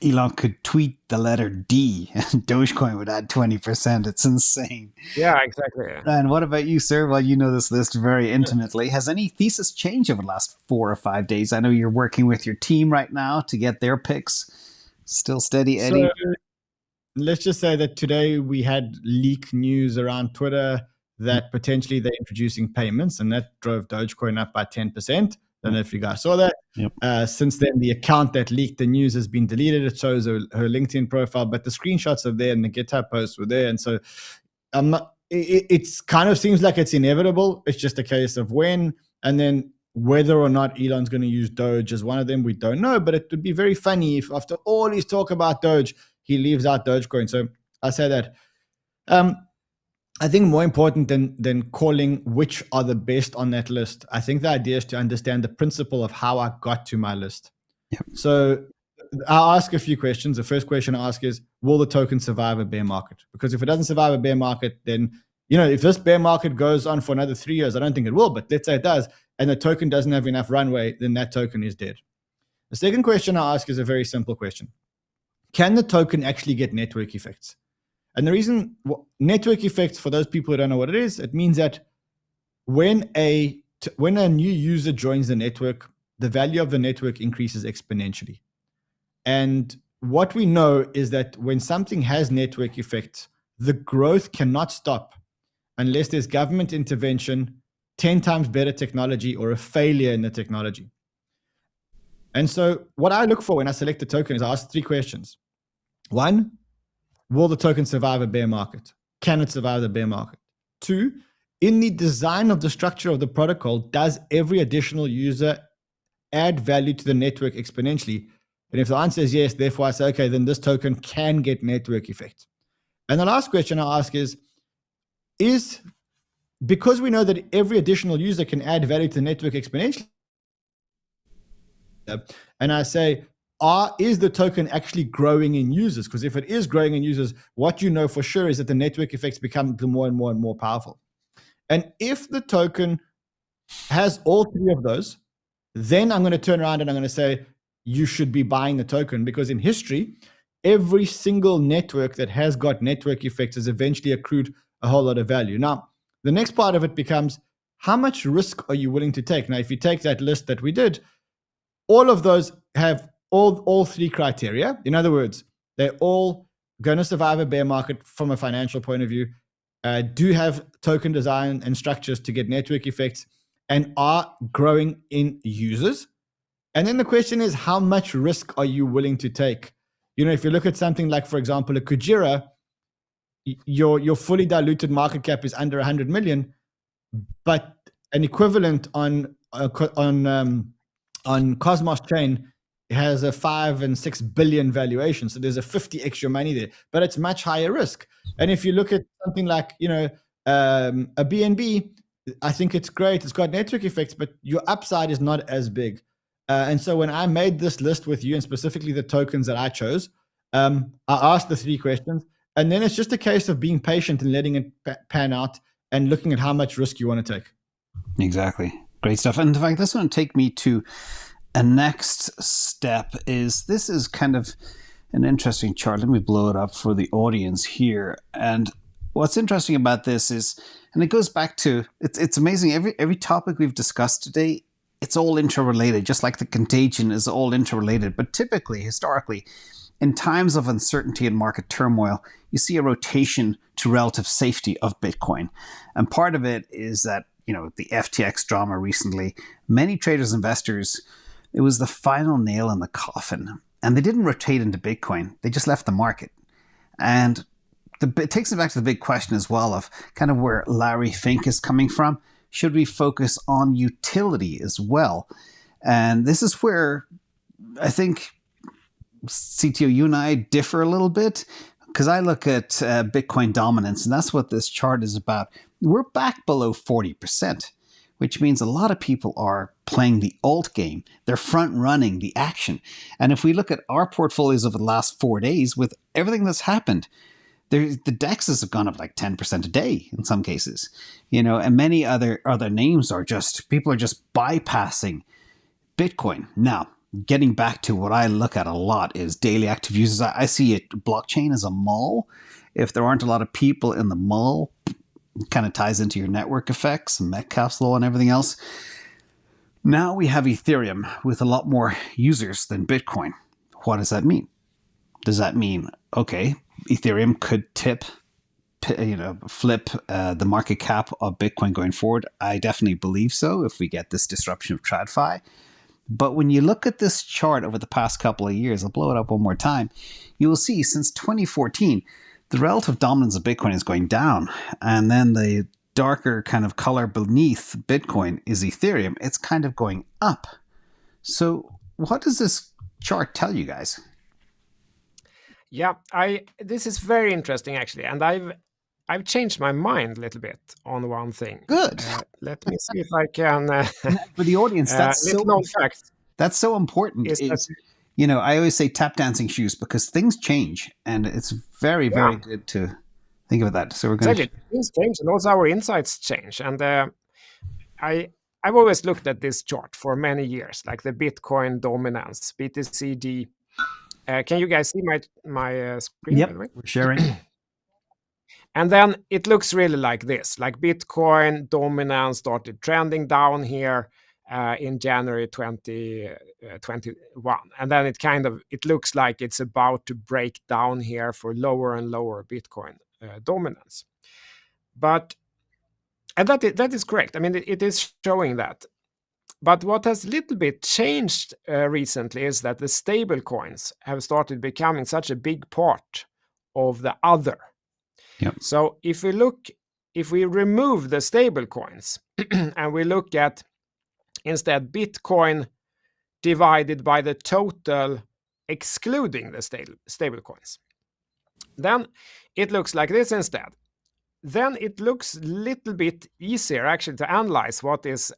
Elon could tweet the letter D and Dogecoin would add 20%. It's insane. yeah, exactly. And what about you, sir? Well, you know this list very intimately. Has any thesis changed over the last 4 or 5 days? I know you're working with your team right now to get their picks. Still steady, Eddie? So let's just say that today we had leak news around Twitter that potentially they're introducing payments, and that drove Dogecoin up by 10%. Don't know if you guys saw that. Yep. Since then, the account that leaked the news has been deleted. It shows her LinkedIn profile, but the screenshots are there and the GitHub posts were there. And so it's kind of seems like it's inevitable. It's just a case of when, and then whether or not Elon's going to use Doge as one of them, we don't know. But it would be very funny if after all his talk about Doge, he leaves out Dogecoin. So I say that. I think more important than calling which are the best on that list, I think the idea is to understand the principle of how I got to my list. Yep. So I'll ask a few questions. The first question I ask is, will the token survive a bear market? Because if it doesn't survive a bear market, then, if this bear market goes on for another 3 years, I don't think it will, but let's say it does, and the token doesn't have enough runway, then that token is dead. The second question I ask is a very simple question. Can the token actually get network effects? And the reason network effects, for those people who don't know what it is, it means that when a new user joins the network, the value of the network increases exponentially. And what we know is that when something has network effects, the growth cannot stop unless there's government intervention, 10 times better technology, or a failure in the technology. And so what I look for when I select a token is I ask 3 questions. 1, will the token survive a bear market? Can it survive the bear market? 2, in the design of the structure of the protocol, does every additional user add value to the network exponentially? And if the answer is yes, therefore I say, okay, then this token can get network effect. And the last question I ask is because we know that every additional user can add value to the network exponentially, and I say, is the token actually growing in users? Because if it is growing in users, what you know for sure is that the network effects become more and more and more powerful. And if the token has all 3 of those, then I'm going to turn around and I'm going to say, you should be buying the token, because in history, every single network that has got network effects has eventually accrued a whole lot of value. Now, the next part of it becomes, how much risk are you willing to take? Now, if you take that list that we did, all of those have all 3 criteria. In other words, they're all going to survive a bear market from a financial point of view, do have token design and structures to get network effects, and are growing in users. And then the question is, how much risk are you willing to take? If you look at something like, for example, a Kujira, your fully diluted market cap is under 100 million, but an equivalent on Cosmos chain has a 5 and 6 billion valuation. So there's a 50 extra money there, but it's much higher risk. And if you look at something like, a BNB, I think it's great. It's got network effects, but your upside is not as big. And so when I made this list with you, and specifically the tokens that I chose, I asked the 3 questions, and then it's just a case of being patient and letting it pan out and looking at how much risk you want to take. Exactly. Great stuff. And in fact, this one take me to a next step. This is kind of an interesting chart. Let me blow it up for the audience here. And what's interesting about this is, and it goes back to, it's amazing. Every topic we've discussed today, it's all interrelated, just like the contagion is all interrelated. But typically, historically, in times of uncertainty and market turmoil, you see a rotation to relative safety of Bitcoin. And part of it is that, the FTX drama recently, many traders, investors, it was the final nail in the coffin. And they didn't rotate into Bitcoin. They just left the market. And it takes me back to the big question as well of kind of where Larry Fink is coming from. Should we focus on utility as well? And this is where I think, CTO, you and I differ a little bit, because I look at Bitcoin dominance, and that's what this chart is about. We're back below 40%. which means a lot of people are playing the alt game. They're front running the action. And if we look at our portfolios over the last 4 days, with everything that's happened, the DEXs have gone up like 10% a day in some cases, and many other names people are just bypassing Bitcoin. Now, getting back to what I look at a lot is daily active users. I see it blockchain as a mall. If there aren't a lot of people in the mall, it kind of ties into your network effects and Metcalfe's law and everything else. Now we have Ethereum with a lot more users than Bitcoin. What does that mean? Does that mean, okay, Ethereum could flip the market cap of Bitcoin going forward? I definitely believe so if we get this disruption of TradFi. But when you look at this chart over the past couple of years, I'll blow it up one more time, you will see since 2014, the relative dominance of Bitcoin is going down. And then the darker kind of color beneath Bitcoin is Ethereum. It's kind of going up. So what does this chart tell you guys? Yeah, this is very interesting actually, and I've changed my mind a little bit on one thing. Good. Let me see if I can. For the audience, that's little known fact. That's so important. I always say tap dancing shoes because things change, and it's very, very good to think about that. So we're going to things change, and also our insights change. And I've always looked at this chart for many years, like the Bitcoin dominance, BTCD. Can you guys see my screen? Yep, by the way? We're sharing. And then it looks really like this, like Bitcoin dominance started trending down here in January 2021. And then it looks like it's about to break down here for lower and lower Bitcoin dominance. And that is correct. I mean, it is showing that. But what has a little bit changed recently is that the stable coins have started becoming such a big part of the other. Yep. So if we remove the stable coins and we look at instead Bitcoin divided by the total excluding the stable coins, then it looks like this instead. Then it looks a little bit easier actually to analyze what is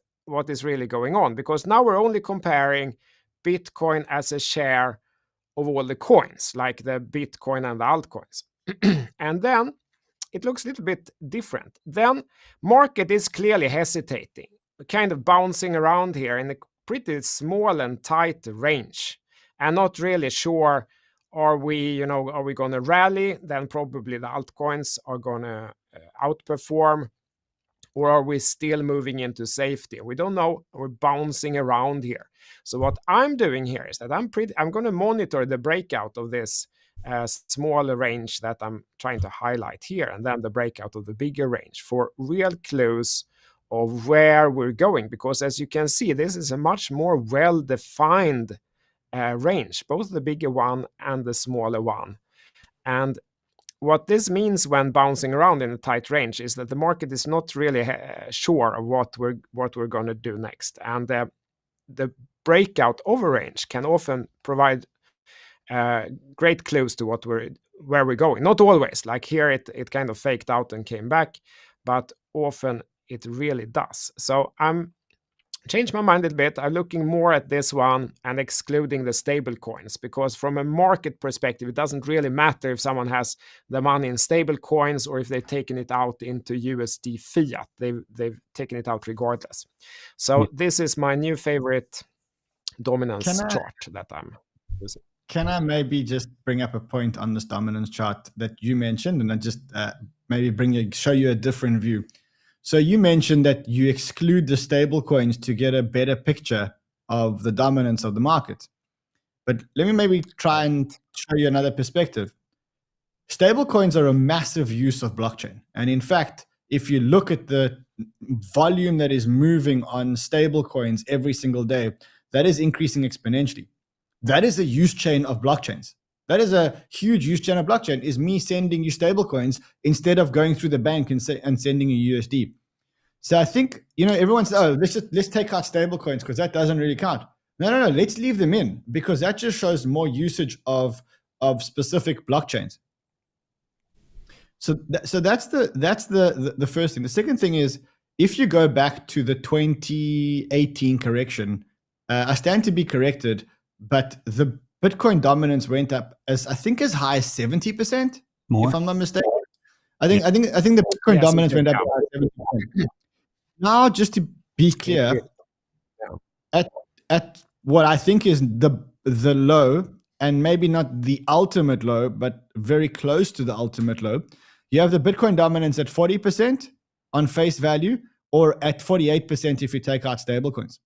really going on, because now we're only comparing Bitcoin as a share of all the coins, like the Bitcoin and the altcoins. And then it looks a little bit different. Then market is clearly hesitating, kind of bouncing around here in a pretty small and tight range, and not really sure, are we going to rally? Then probably the altcoins are going to outperform, or are we still moving into safety? We don't know. We're bouncing around here. So what I'm doing here is that I'm going to monitor the breakout of this smaller range that I'm trying to highlight here, and then the breakout of the bigger range for real clues of where we're going. Because as you can see, this is a much more well-defined range, both the bigger one and the smaller one. And what this means when bouncing around in a tight range is that the market is not really sure of what we're going to do next. And the breakout of a range can often provide great clues to where we're going. Not always, like here it kind of faked out and came back, but often it really does. So I'm changed my mind a bit. I'm looking more at this one and excluding the stable coins, because from a market perspective, it doesn't really matter if someone has the money in stable coins or if they've taken it out into USD fiat. They've taken it out regardless. So this is my new favorite dominance chart that I'm using. Can I maybe just bring up a point on this dominance chart that you mentioned, and I just maybe show you a different view? So you mentioned that you exclude the stable coins to get a better picture of the dominance of the market. But let me maybe try and show you another perspective. Stable coins are a massive use of blockchain. And in fact, if you look at the volume that is moving on stable coins every single day, that is increasing exponentially. That is a use chain of blockchains. That is a huge use chain of blockchain, is me sending you stable coins instead of going through the bank and sending you USD. So I think, everyone says, oh, let's take out stable coins because that doesn't really count. No, let's leave them in, because that just shows more usage of specific blockchains. So that's the first thing. The second thing is, if you go back to the 2018 correction, I stand to be corrected, but the Bitcoin dominance went up as high as 70%, More? if I'm not mistaken. I think the Bitcoin Yes, dominance it went did, up by 70%. Now, just to be clear, did, yeah. at what I think is the low, and maybe not the ultimate low, but very close to the ultimate low, you have the Bitcoin dominance at 40% on face value, or at 48% if you take out stablecoins.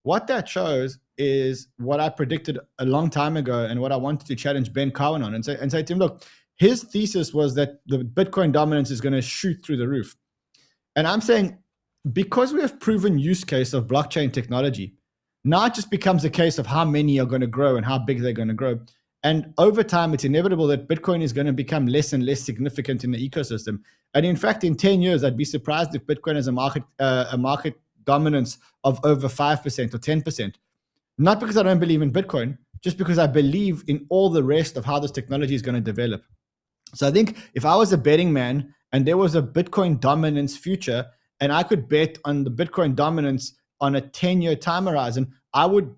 What that shows is what I predicted a long time ago, and what I wanted to challenge Ben Cowan on, and say to him, look, his thesis was that the Bitcoin dominance is going to shoot through the roof. And I'm saying, because we have proven use case of blockchain technology, now it just becomes a case of how many are going to grow and how big they're going to grow. And over time, it's inevitable that Bitcoin is going to become less and less significant in the ecosystem. And in fact, in 10 years, I'd be surprised if Bitcoin has a market dominance of over 5% or 10%. Not because I don't believe in Bitcoin, just because I believe in all the rest of how this technology is going to develop. So I think if I was a betting man and there was a Bitcoin dominance future, and I could bet on the Bitcoin dominance on a 10-year time horizon, I would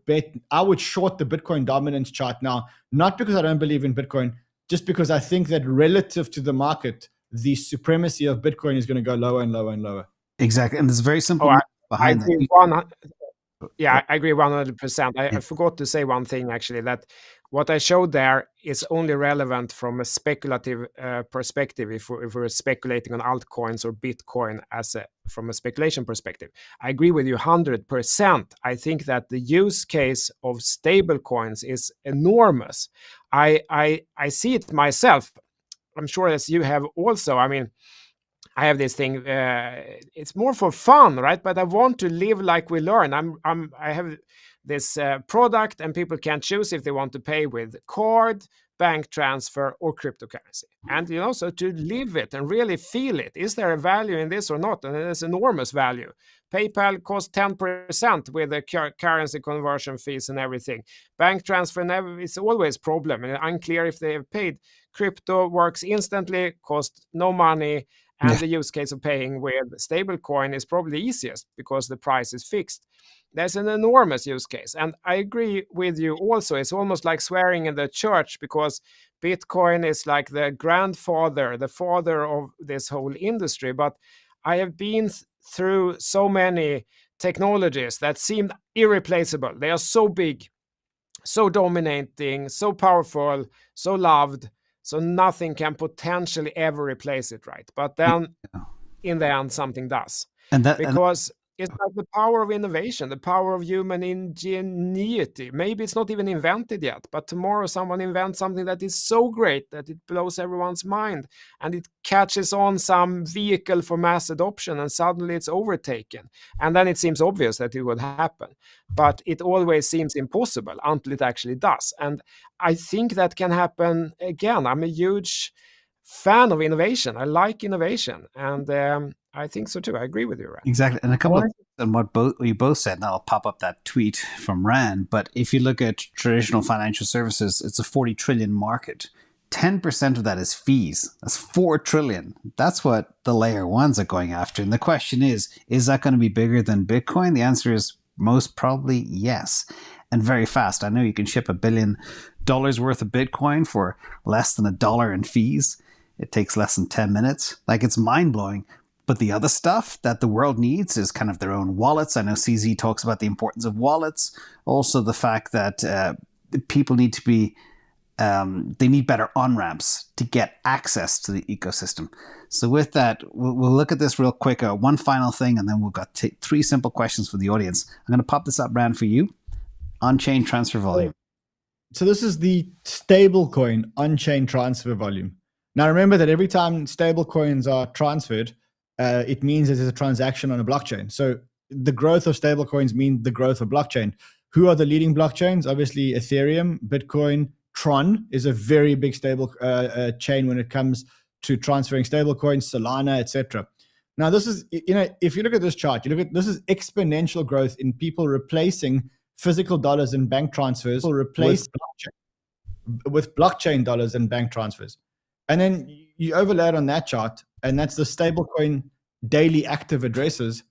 short the Bitcoin dominance chart now, not because I don't believe in Bitcoin, just because I think that relative to the market, the supremacy of Bitcoin is going to go lower and lower and lower. Exactly. And there's very simple behind I that. agree 100%. I forgot to say one thing, actually, that what I showed there is only relevant from a speculative perspective, if we're speculating on altcoins or Bitcoin from a speculation perspective. I agree with you 100%. I think that the use case of stablecoins is enormous. I see it myself. I'm sure as you have also. I mean, I have this thing. It's more for fun, right? But I want to live like we learn. I have this product, and people can choose if they want to pay with card, bank transfer, or cryptocurrency. And so to live it and really feel it. Is there a value in this or not? And there's enormous value. PayPal costs 10% with the currency conversion fees and everything. Bank transfer it's always a problem, and unclear if they have paid. Crypto works instantly, costs no money. And the use case of paying with stablecoin is probably the easiest because the price is fixed. There's an enormous use case. And I agree with you also. It's almost like swearing in the church, because Bitcoin is like the grandfather, the father of this whole industry. But I have been through so many technologies that seem irreplaceable. They are so big, so dominating, so powerful, so loved. So nothing can potentially ever replace it, right? But then in the end, something does. Because it's like the power of innovation, the power of human ingenuity. Maybe it's not even invented yet, but tomorrow someone invents something that is so great that it blows everyone's mind, and it catches on some vehicle for mass adoption, and suddenly it's overtaken. And then it seems obvious that it would happen. But it always seems impossible until it actually does. And I think that can happen again. I'm a huge fan of innovation. I like innovation, and I think so too. I agree with you, Rand. Exactly. And a couple of on what you both said, and I'll pop up that tweet from Rand. But if you look at traditional financial services, it's a 40 trillion market. 10% of that is fees. That's 4 trillion. That's what the layer ones are going after. And the question is that going to be bigger than Bitcoin? The answer is most probably yes. And very fast. I know you can ship $1 billion worth of Bitcoin for less than $1 in fees. It takes less than 10 minutes. Like, it's mind-blowing. But the other stuff that the world needs is kind of their own wallets. I know CZ talks about the importance of wallets. Also the fact that people need to be, they need better on-ramps to get access to the ecosystem. So with that, we'll look at this real quick. One final thing, and then we've got 3 simple questions for the audience. I'm going to pop this up, Rand, for you. On-chain transfer volume. So this is the stablecoin on-chain transfer volume. Now remember that every time stablecoins are transferred, it means there's a transaction on a blockchain. So the growth of stablecoins means the growth of blockchain. Who are the leading blockchains? Obviously, Ethereum, Bitcoin, Tron is a very big stable chain when it comes to transferring stablecoins, Solana, etc. Now, this is, if you look at this chart, this is exponential growth in people replacing physical dollars and bank transfers, with blockchain dollars and bank transfers. And then you overlay it on that chart, and that's the stablecoin daily active addresses.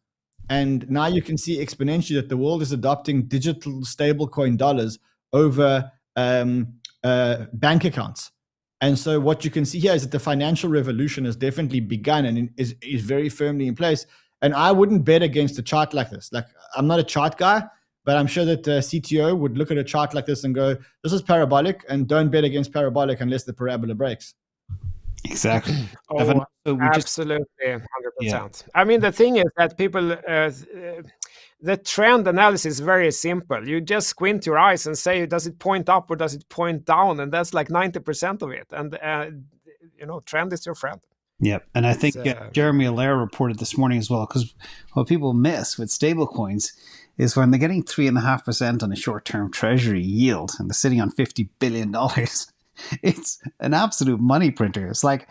And now you can see exponentially that the world is adopting digital stablecoin dollars over bank accounts. And so what you can see here is that the financial revolution has definitely begun and is very firmly in place. And I wouldn't bet against a chart like this. Like, I'm not a chart guy, but I'm sure that the CTO would look at a chart like this and go, this is parabolic, and don't bet against parabolic unless the parabola breaks. Exactly. Oh, So absolutely, 100%. Yeah. I mean, the thing is that people, the trend analysis is very simple. You just squint your eyes and say, does it point up or does it point down? And that's like 90% of it. And, trend is your friend. Yep. And I think Jeremy Allaire reported this morning as well, because what people miss with stablecoins is when they're getting 3.5% on a short-term treasury yield and they're sitting on $50 billion, it's an absolute money printer. It's like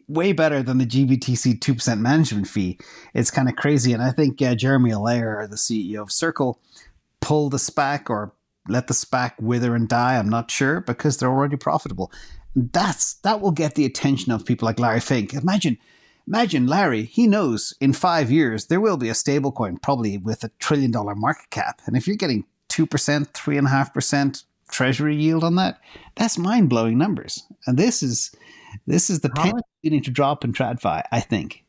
way better than the GBTC 2% management fee. It's kind of crazy. And I think Jeremy Allaire, the CEO of Circle, pulled the SPAC or let the SPAC wither and die. I'm not sure, because they're already profitable. That will get the attention of people like Larry Fink. Imagine Larry, he knows in 5 years there will be a stablecoin probably with $1 trillion market cap. And if you're getting 2%, 3.5% treasury yield on that, that's mind-blowing numbers. And this is the penny beginning to drop in TradFi, I think.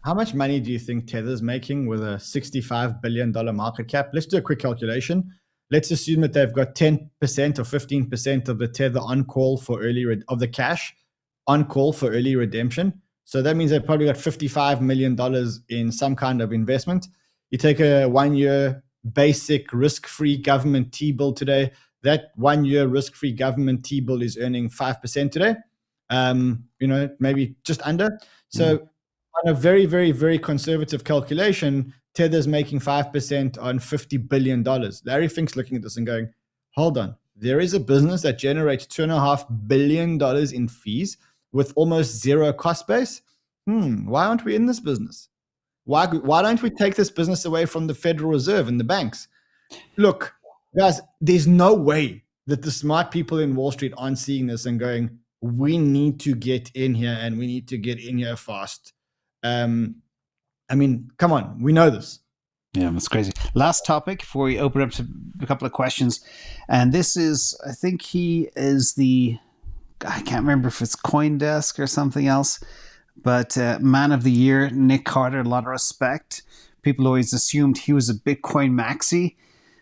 How much money do you think Tether's making with a $65 billion market cap? Let's do a quick calculation. Let's assume that they've got 10% or 15% of the Tether on call for of the cash on call for early redemption. So that means they've probably got $55 million in some kind of investment. You take a 1-year basic risk-free government T-bill today. That 1-year risk-free government T-bill is earning 5% today. Maybe just under. So on a very, very, very conservative calculation, Tether's making 5% on $50 billion. Larry Fink's looking at this and going, hold on, there is a business that generates $2.5 billion in fees with almost zero cost base. Why aren't we in this business? Why don't we take this business away from the Federal Reserve and the banks? Look, guys, there's no way that the smart people in Wall Street aren't seeing this and going, we need to get in here, and we need to get in here fast. I mean, come on, we know this. Yeah, that's crazy. Last topic before we open up to a couple of questions. And this is, I think he is I can't remember if it's Coindesk or something else, but Man of the Year, Nick Carter, a lot of respect. People always assumed he was a Bitcoin maxi,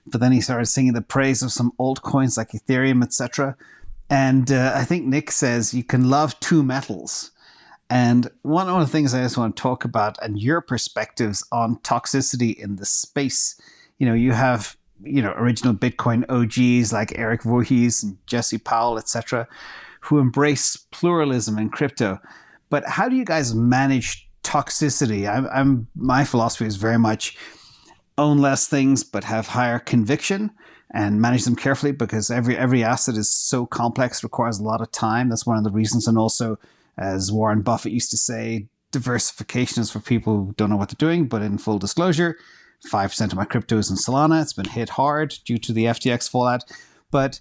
but then he started singing the praise of some altcoins like Ethereum, etc. And I think Nick says you can love two metals. And one of the things I just want to talk about and your perspectives on toxicity in the space. You have, original Bitcoin OGs like Eric Voorhees and Jesse Powell, etc., who embrace pluralism in crypto. But how do you guys manage toxicity? My philosophy is very much own less things, but have higher conviction and manage them carefully, because every asset is so complex, requires a lot of time. That's one of the reasons. And also, as Warren Buffett used to say, diversification is for people who don't know what they're doing. But in full disclosure, 5% of my crypto is in Solana. It's been hit hard due to the FTX fallout. But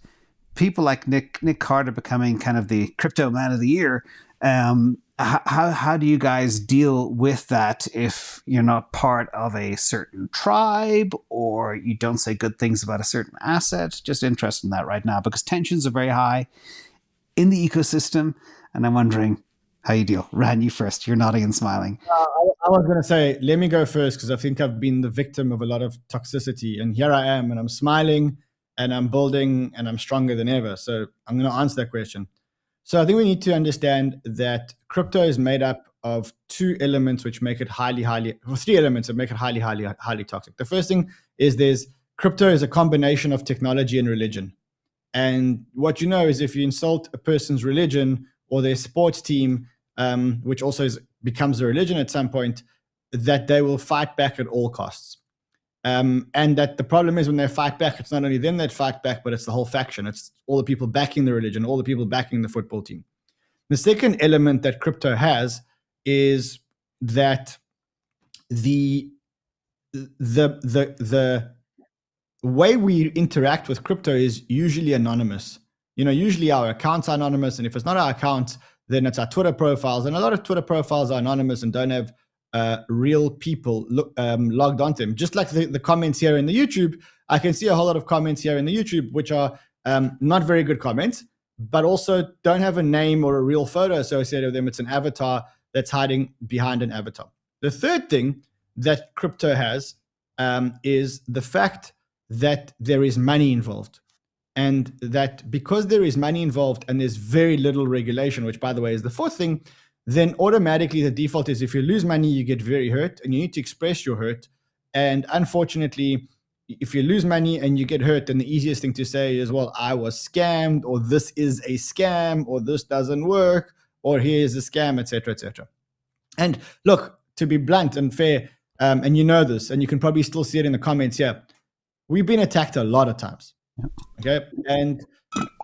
people like Nick Carter becoming kind of the crypto man of the year, how do you guys deal with that if you're not part of a certain tribe or you don't say good things about a certain asset? Just interested in that right now, because tensions are very high in the ecosystem. And I'm wondering how you deal. Ran, you first. You're nodding and smiling. I was going to say, let me go first, because I think I've been the victim of a lot of toxicity. And here I am, and I'm smiling, and I'm building, and I'm stronger than ever. So I'm going to answer that question. So I think we need to understand that crypto is made up of two elements which make it three elements that make it highly toxic. The first thing is crypto is a combination of technology and religion. And what you know is if you insult a person's religion or their sports team, which also becomes a religion at some point, that they will fight back at all costs. And that the problem is when they fight back, it's not only them that fight back, but it's the whole faction. It's all the people backing the religion, all the people backing the football team. The second element that crypto has is that the way we interact with crypto is usually anonymous. Usually our accounts are anonymous, and if it's not our accounts, then it's our Twitter profiles. And a lot of Twitter profiles are anonymous and don't have real people logged onto them. Just like the comments here in the YouTube, I can see a whole lot of comments here in the YouTube which are not very good comments, but also don't have a name or a real photo associated with them. It's an avatar that's hiding behind an avatar. The third thing that crypto has is the fact that there is money involved. And that because there is money involved and there's very little regulation, which by the way is the fourth thing, then automatically the default is if you lose money, you get very hurt and you need to express your hurt. And unfortunately, if you lose money and you get hurt, then the easiest thing to say is, well, I was scammed, or this is a scam, or this doesn't work, or here's a scam, etc., etc. And look, to be blunt and fair, and you know this, and you can probably still see it in the comments here, we've been attacked a lot of times. Okay, and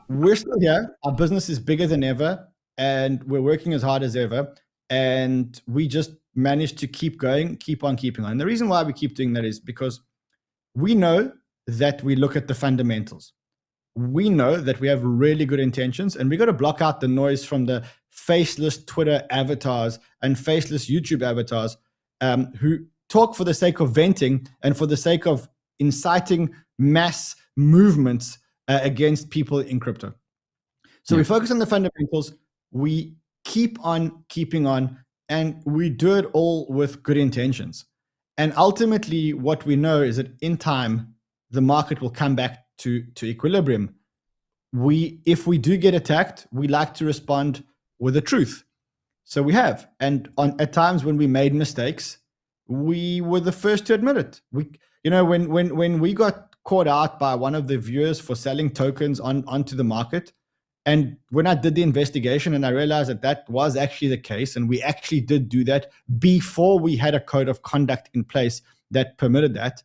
we're still here. Our business is bigger than ever, and we're working as hard as ever. And we just managed to keep going, keep on keeping on. And the reason why we keep doing that is because we know that we look at the fundamentals. We know that we have really good intentions, and we got to block out the noise from the faceless Twitter avatars and faceless YouTube avatars who talk for the sake of venting and for the sake of inciting mass movements against people in crypto. So we focus on the fundamentals, we keep on keeping on, and we do it all with good intentions. And ultimately, what we know is that in time, the market will come back to equilibrium. If we do get attacked, we like to respond with the truth. So we have. And at times when we made mistakes, we were the first to admit it. When we got caught out by one of the viewers for selling tokens onto the market, and when I did the investigation and I realized that was actually the case, and we actually did do that before we had a code of conduct in place that permitted that.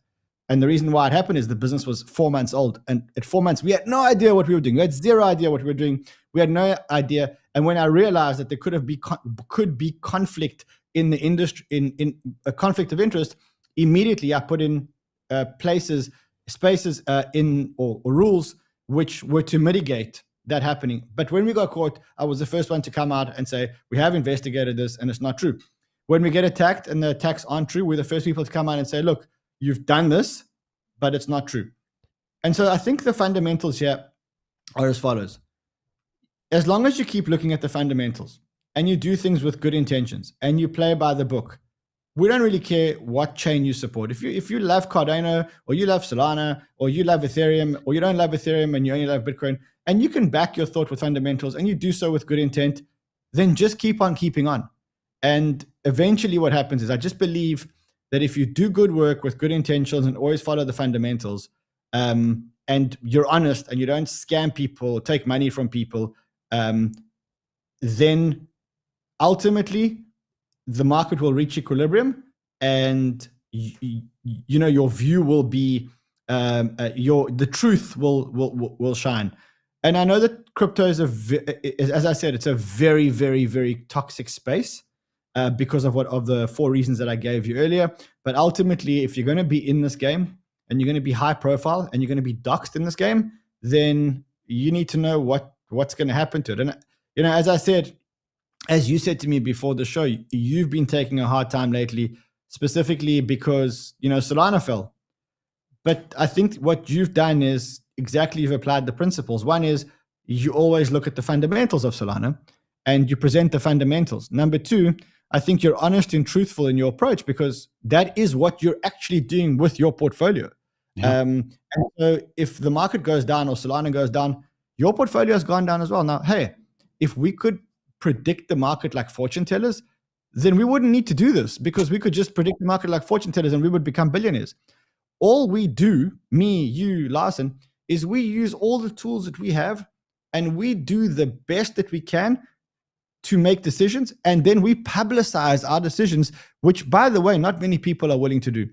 And the reason why it happened is the business was 4 months old. And at 4 months, we had no idea what we were doing. We had zero idea what we were doing. We had no idea. And when I realized that there could be conflict in the industry, in a conflict of interest, immediately I put in spaces in or rules which were to mitigate that happening. But when we got caught, I was the first one to come out and say, we have investigated this and it's not true. When we get attacked and the attacks aren't true, we're the first people to come out and say, look, you've done this, but it's not true. And so I think the fundamentals here are as follows. As long as you keep looking at the fundamentals and you do things with good intentions and you play by the book, we don't really care what chain you support. If you love Cardano, or you love Solana, or you love Ethereum, or you don't love Ethereum and you only love Bitcoin, and you can back your thought with fundamentals and you do so with good intent, then just keep on keeping on. And eventually what happens is, I just believe that if you do good work with good intentions and always follow the fundamentals, and you're honest and you don't scam people, take money from people, then ultimately the market will reach equilibrium, and your view will be the truth will shine. And I know that crypto is as I said, it's a very, very, very toxic space because of the 4 reasons that I gave you earlier. But ultimately, if you're going to be in this game and you're going to be high profile and you're going to be doxxed in this game, then you need to know what's going to happen to it. And as I said, as you said to me before the show, you've been taking a hard time lately, specifically because Solana fell. But I think what you've done is exactly, you've applied the principles. One is you always look at the fundamentals of Solana and you present the fundamentals. Number 2, I think you're honest and truthful in your approach, because that is what you're actually doing with your portfolio. Yeah. And so if the market goes down or Solana goes down, your portfolio has gone down as well. Now, hey, if we could predict the market like fortune tellers, then we wouldn't need to do this, because we could just predict the market like fortune tellers and we would become billionaires. All we do, me, you, Larsson, is we use all the tools that we have and we do the best that we can to make decisions, and then we publicize our decisions, which, by the way, not many people are willing to do.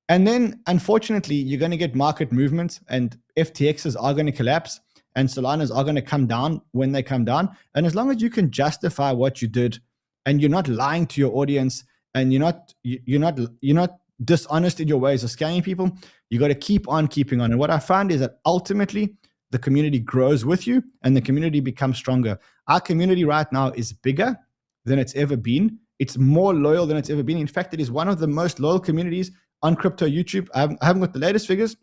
And then, unfortunately, you're going to get market movements, and FTXs are going to collapse, and Solanas are going to come down when they come down. And as long as you can justify what you did, and you're not lying to your audience, and you're not dishonest in your ways of scamming people, you got to keep on keeping on. And what I found is that ultimately the community grows with you and the community becomes stronger. Our community right now is bigger than it's ever been. It's more loyal than it's ever been. In fact, it is one of the most loyal communities on crypto YouTube. I haven't got the latest figures,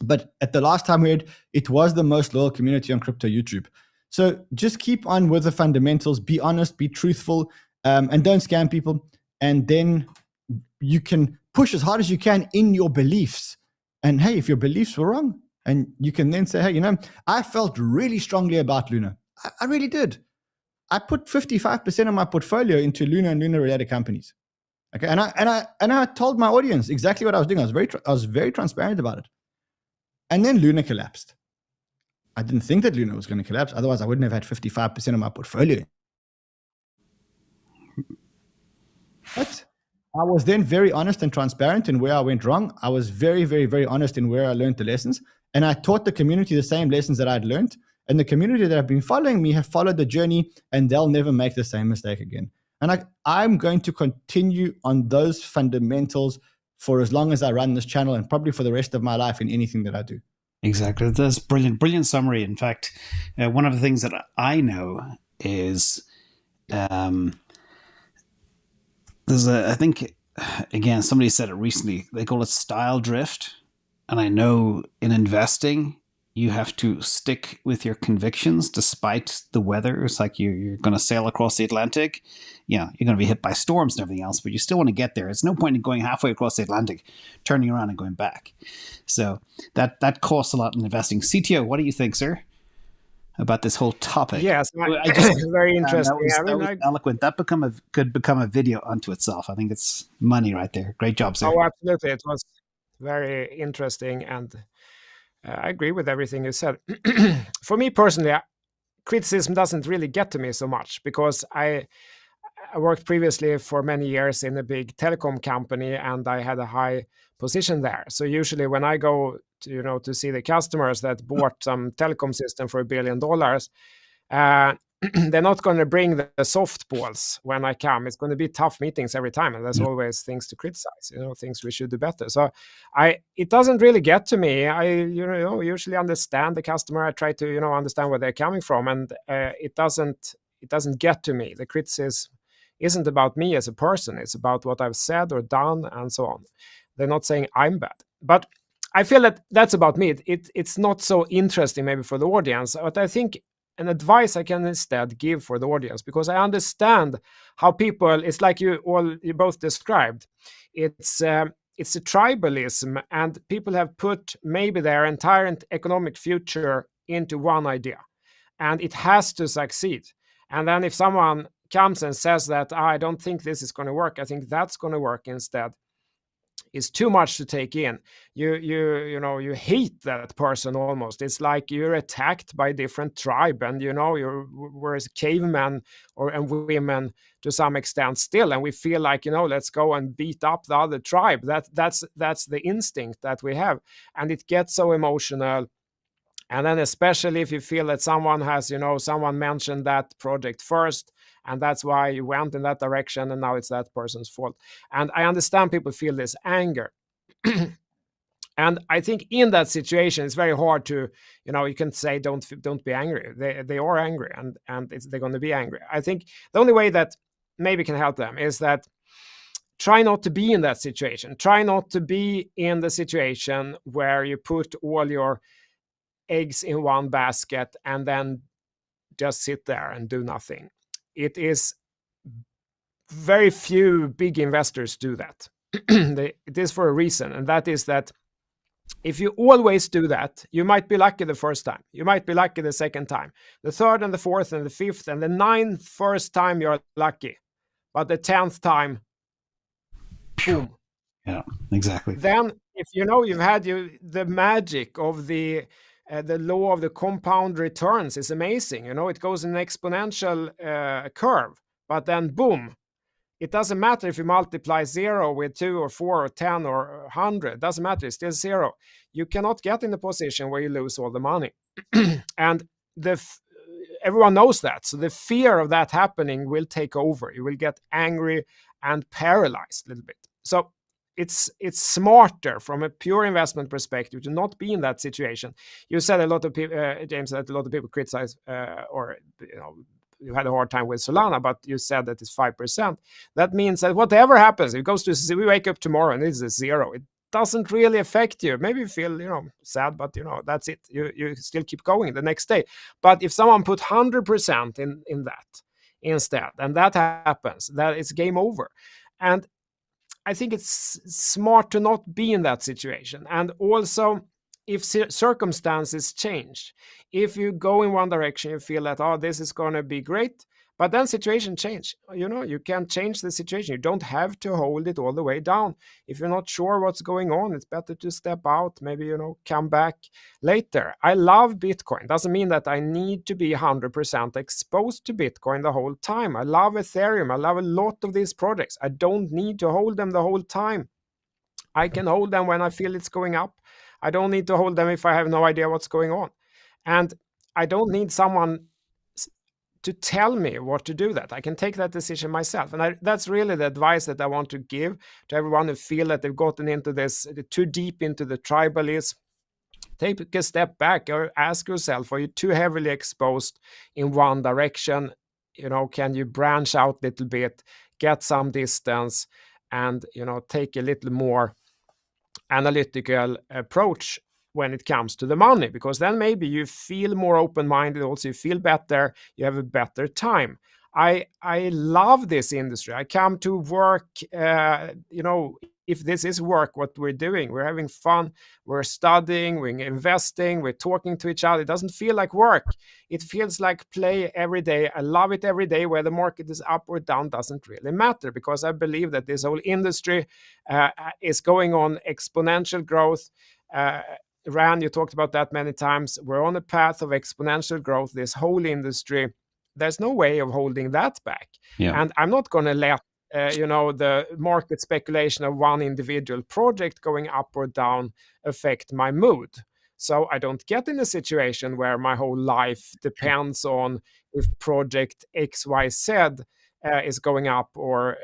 but at the last time we heard, it was the most loyal community on crypto YouTube. So just keep on with the fundamentals, be honest, be truthful, and don't scam people. And then you can push as hard as you can in your beliefs. And hey, if your beliefs were wrong, and you can then say, hey, I felt really strongly about Luna. I really did. I put 55% of my portfolio into Luna and Luna related companies. Okay. And I told my audience exactly what I was doing. I was very transparent about it. And then Luna collapsed. I didn't think that Luna was going to collapse. Otherwise, I wouldn't have had 55% of my portfolio. But I was then very honest and transparent in where I went wrong. I was very, very, very honest in where I learned the lessons. And I taught the community the same lessons that I'd learned. And the community that have been following me have followed the journey, and they'll never make the same mistake again. And I'm going to continue on those fundamentals for as long as I run this channel, and probably for the rest of my life in anything that I do. Exactly. That's brilliant summary. In fact, one of the things that I know is I think, again, somebody said it recently, they call it style drift. And I know in investing, you have to stick with your convictions despite the weather. It's like you're going to sail across the Atlantic. Yeah, you're going to be hit by storms and everything else, but you still want to get there. It's no point in going halfway across the Atlantic, turning around and going back. So that costs a lot in investing. CTO, what do you think, sir, about this whole topic? Yes, very interesting. That was eloquent. That could become a video unto itself. I think it's money right there. Great job, sir. Oh, absolutely. It was very interesting, and I agree with everything you said. For me personally, criticism doesn't really get to me so much, because I worked previously for many years in a big telecom company, and I had a high position there. So usually when I go to see the customers that bought some telecom system for $1 billion, they're not going to bring the softballs when I come. It's going to be tough meetings every time, and there's always things to criticize, things we should do better. So it doesn't really get to me. I usually understand the customer. I try to understand where they're coming from, and it doesn't get to me. The criticism isn't about me as a person. It's about what I've said or done and so on. They're not saying I'm bad, but I feel that that's about me. It's not so interesting maybe for the audience, but I think an advice I can instead give for the audience, because I understand how people, it's like you both described, it's a tribalism, and people have put maybe their entire economic future into one idea, and it has to succeed. And then if someone comes and says that I don't think this is going to work, I think that's going to work instead, is too much to take in. You hate that person almost. It's like you're attacked by a different tribe, and we're cavemen and women to some extent still, and we feel like let's go and beat up the other tribe. That's the instinct that we have, and it gets so emotional. And then especially if you feel that someone has, someone mentioned that project first, and that's why you went in that direction, and now it's that person's fault. And I understand people feel this anger. And I think in that situation, it's very hard to, you can say, don't be angry. They are angry, and they're going to be angry. I think the only way that maybe can help them is that try not to be in that situation. Try not to be in the situation where you put all your eggs in one basket and then just sit there and do nothing. It is very few big investors do that. It is for a reason, and that is that if you always do that, you might be lucky the first time, you might be lucky the second time, the third and the fourth and the fifth and the ninth first time you're lucky, but the 10th time, boom. Yeah, exactly. Then if you've had the magic of the law of the compound returns is amazing. It goes in an exponential curve, but then boom, it doesn't matter if you multiply 0 with 2 or 4 or 10 or 100. It doesn't matter. It's still 0. You cannot get in the position where you lose all the money. And everyone knows that. So the fear of that happening will take over. You will get angry and paralyzed a little bit. So it's smarter from a pure investment perspective to not be in that situation. You said a lot of people, James, that a lot of people criticize or you had a hard time with Solana, but you said that it's 5%. That means that whatever happens, it goes to, we wake up tomorrow and it's a 0. It doesn't really affect you. Maybe you feel, sad, but that's it. You still keep going the next day. But if someone put 100% in that instead, and that happens, that it's game over. And I think it's smart to not be in that situation. And also, if circumstances change, if you go in one direction, you feel that, oh, this is going to be great, but then situation change. You can change the situation. You don't have to hold it all the way down. If you're not sure what's going on, it's better to step out, maybe, come back later. I love Bitcoin. Doesn't mean that I need to be 100% exposed to Bitcoin the whole time. I love Ethereum. I love a lot of these projects. I don't need to hold them the whole time. I can hold them when I feel it's going up. I don't need to hold them if I have no idea what's going on. And I don't need someone to tell me what to do that. I can take that decision myself. And that's really the advice that I want to give to everyone who feel that they've gotten into this too deep into the tribalism. Take a step back or ask yourself, are you too heavily exposed in one direction? Can you branch out a little bit, get some distance, and, take a little more analytical approach when it comes to the money, because then maybe you feel more open-minded, also you feel better, you have a better time. I love this industry. I come to work, if this is work, what we're doing, we're having fun, we're studying, we're investing, we're talking to each other. It doesn't feel like work. It feels like play every day. I love it every day. Where the market is up or down doesn't really matter, because I believe that this whole industry is going on exponential growth. Rand, you talked about that many times. We're on a path of exponential growth, this whole industry. There's no way of holding that back. Yeah. And I'm not going to let the market speculation of one individual project going up or down affect my mood. So I don't get in a situation where my whole life depends on if project XYZ is going up or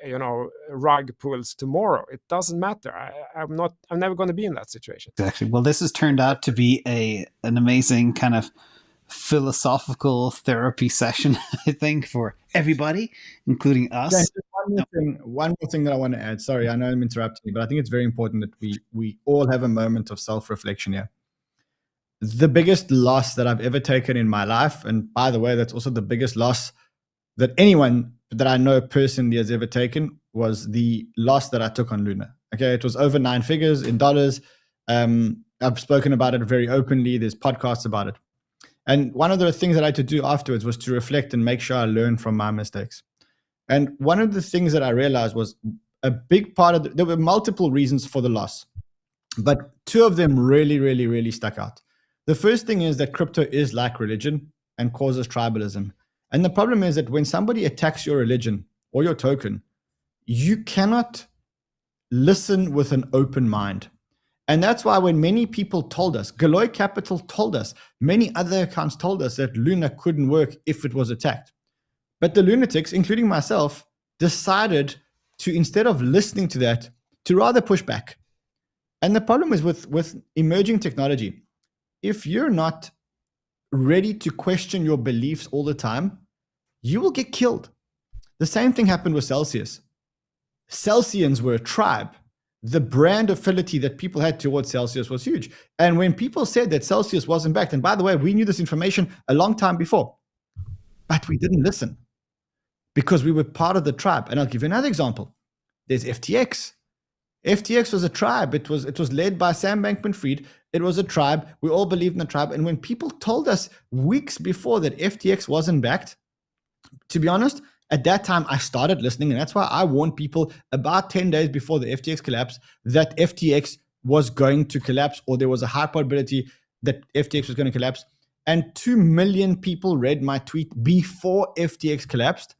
rug pulls tomorrow. It doesn't matter. I'm never going to be in that situation. Exactly. Well, this has turned out to be an amazing kind of philosophical therapy session, I think, for everybody, including us. Yeah, one more thing that I want to add. Sorry, I know I'm interrupting you, but I think it's very important that we all have a moment of self-reflection here. The biggest loss that I've ever taken in my life, and by the way, that's also the biggest loss that anyone that I know personally has ever taken, was the loss that I took on Luna. Okay, it was over 9 figures in dollars. I've spoken about it very openly. There's podcasts about it. And one of the things that I had to do afterwards was to reflect and make sure I learned from my mistakes. And one of the things that I realized was a big part of there were multiple reasons for the loss, but 2 of them really, really, really stuck out. The first thing is that crypto is like religion and causes tribalism. And the problem is that when somebody attacks your religion or your token, you cannot listen with an open mind. And that's why when many people told us, Galoy Capital told us, many other accounts told us that Luna couldn't work if it was attacked. But the lunatics, including myself, decided to, instead of listening to that, to rather push back. And the problem is with emerging technology, if you're not ready to question your beliefs all the time, you will get killed. The same thing happened with Celsius. Celsians were a tribe. The brand affinity that people had towards Celsius was huge. And when people said that Celsius wasn't backed, and by the way, we knew this information a long time before, but we didn't listen because we were part of the tribe. And I'll give you another example. There's FTX. FTX was a tribe. It was led by Sam Bankman-Fried. It was a tribe. We all believed in the tribe. And when people told us weeks before that FTX wasn't backed, to be honest, at that time, I started listening, and that's why I warned people about 10 days before the FTX collapse that FTX was going to collapse, or there was a high probability that FTX was going to collapse. And 2 million people read my tweet before FTX collapsed.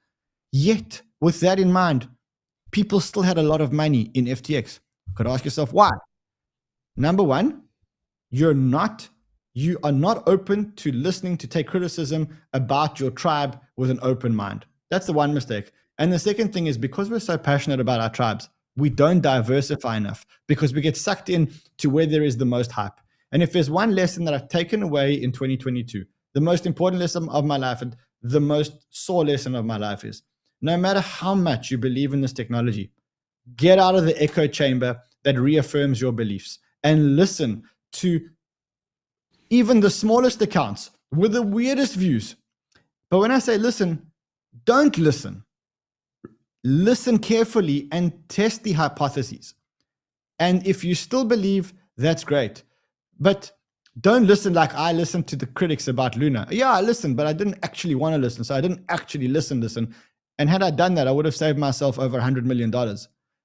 Yet, with that in mind, people still had a lot of money in FTX. You could ask yourself why. Number one, you are not open to listening to take criticism about your tribe with an open mind. That's the one mistake. And the second thing is, because we're so passionate about our tribes, we don't diversify enough because we get sucked in to where there is the most hype. And if there's one lesson that I've taken away in 2022, the most important lesson of my life, and the most sore lesson of my life is, no matter how much you believe in this technology, get out of the echo chamber that reaffirms your beliefs and listen to even the smallest accounts with the weirdest views. But when I say listen, don't listen. Listen carefully and test the hypotheses. And if you still believe, that's great. But don't listen like I listened to the critics about Luna. Yeah, I listened, but I didn't actually want to listen. So I didn't actually listen. And had I done that, I would have saved myself over $100 million.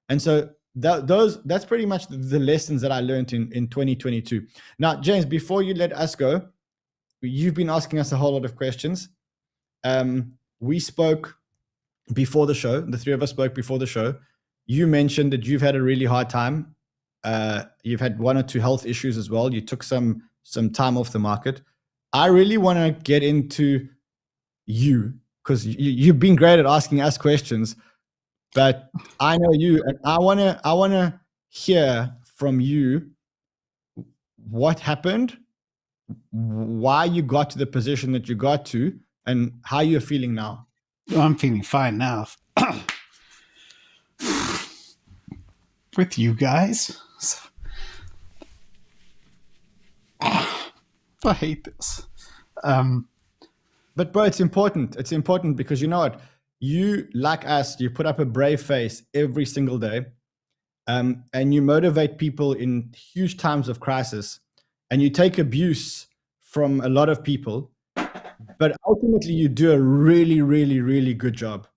And so that's pretty much the lessons that I learned in 2022. Now, James, before you let us go, you've been asking us a whole lot of questions. We spoke before the show. The three of us spoke before the show. You mentioned that you've had a really hard time. You've had one or two health issues as well. You took some time off the market. I really want to get into you because you've been great at asking us questions, but I know you, and I want to hear from you what happened, why you got to the position that you got to, and how you're feeling now. Well, I'm feeling fine now. With you guys. I hate this. But bro, it's important. It's important because you know what? You, like us, you put up a brave face every single day, and you motivate people in huge times of crisis, and you take abuse from a lot of people, but ultimately you do a really, really, really good job.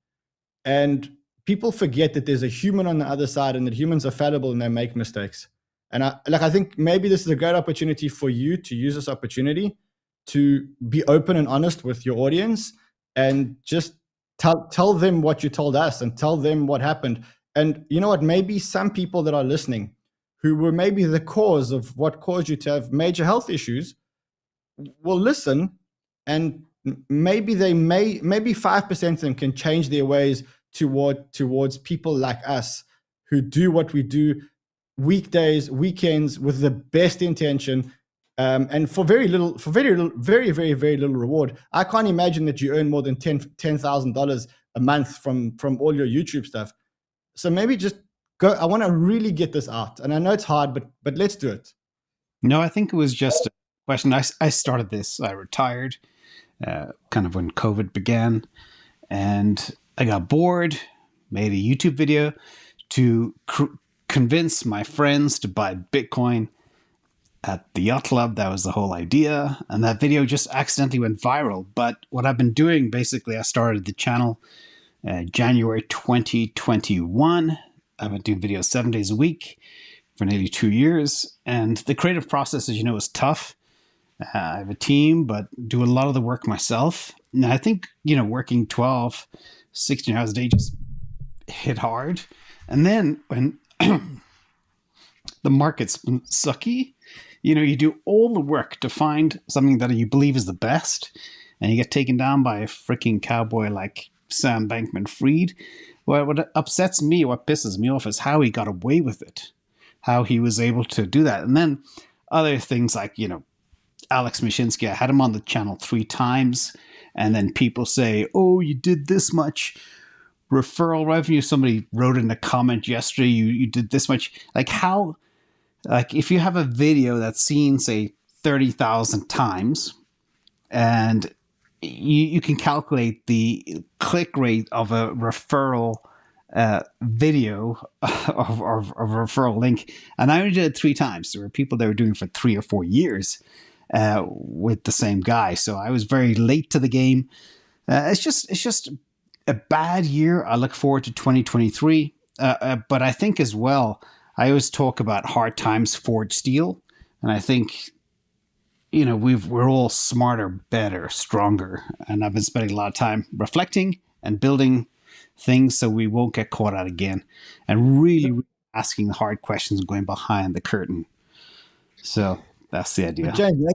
And people forget that there's a human on the other side and that humans are fallible and they make mistakes. And I think maybe this is a great opportunity for you to use this opportunity to be open and honest with your audience and just tell them what you told us and tell them what happened. And you know what, maybe some people that are listening who were maybe the cause of what caused you to have major health issues will listen, and maybe 5% of them can change their ways towards people like us who do what we do weekdays, weekends with the best intention, and for very little, very, very, very little reward. I can't imagine that you earn more than $10,000 a month from all your YouTube stuff. So maybe just go. I want to really get this out, and I know it's hard, but let's do it. No, I think it was just a question. I started this. I retired, kind of when COVID began, and I got bored. Made a YouTube video to convince my friends to buy Bitcoin at the yacht club. That was the whole idea. And that video just accidentally went viral. But what I've been doing, basically, I started the channel January 2021. I've been doing videos 7 days a week for nearly 2 years. And the creative process, as you know, is tough. I have a team, but do a lot of the work myself. And I think, working 12, 16 hours a day just hit hard. And then when the market's sucky, you do all the work to find something that you believe is the best, and you get taken down by a freaking cowboy like Sam Bankman-Fried. Well, what upsets me, what pisses me off is how he got away with it, how he was able to do that. And then other things like, Alex Mashinsky, I had him on the channel 3 times, and then people say, oh, you did this much referral revenue. Somebody wrote in a comment yesterday, you did this much. If you have a video that's seen, say, 30,000 times, and you can calculate the click rate of a referral video of a referral link, and I only did it 3 times. There were people that were doing it for 3 or 4 years with the same guy. So I was very late to the game. It's just a bad year. I look forward to 2023. But I think as well, I always talk about hard times forge steel. And I think, we're all smarter, better, stronger. And I've been spending a lot of time reflecting and building things so we won't get caught out again. And really, really asking the hard questions and going behind the curtain. So that's the idea. But James,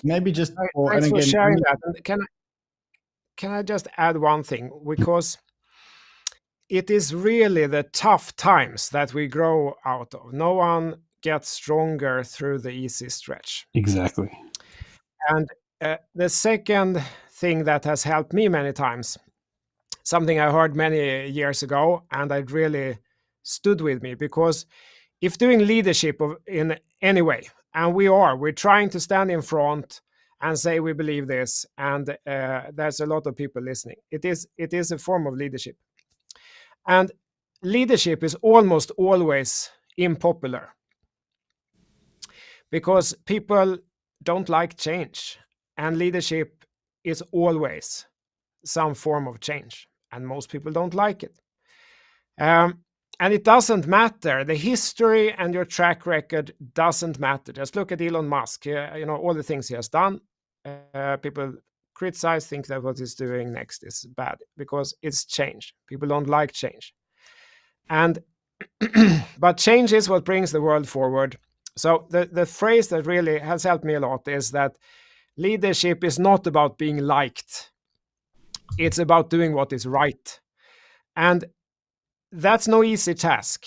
maybe just thanks for sharing that. And can I just add one thing? Because it is really the tough times that we grow out of. No one gets stronger through the easy stretch. Exactly. And the second thing that has helped me many times. Something I heard many years ago, and it really stood with me, because if doing leadership in any way, and we're trying to stand in front and say we believe this, and there's a lot of people listening. It is a form of leadership, and leadership is almost always unpopular because people don't like change, and leadership is always some form of change, and most people don't like it. And it doesn't matter. The history and your track record doesn't matter. Just look at Elon Musk. All the things he has done. People criticize, think that what he's doing next is bad because it's change. People don't like change. But change is what brings the world forward. So the phrase that really has helped me a lot is that leadership is not about being liked. It's about doing what is right. And that's no easy task.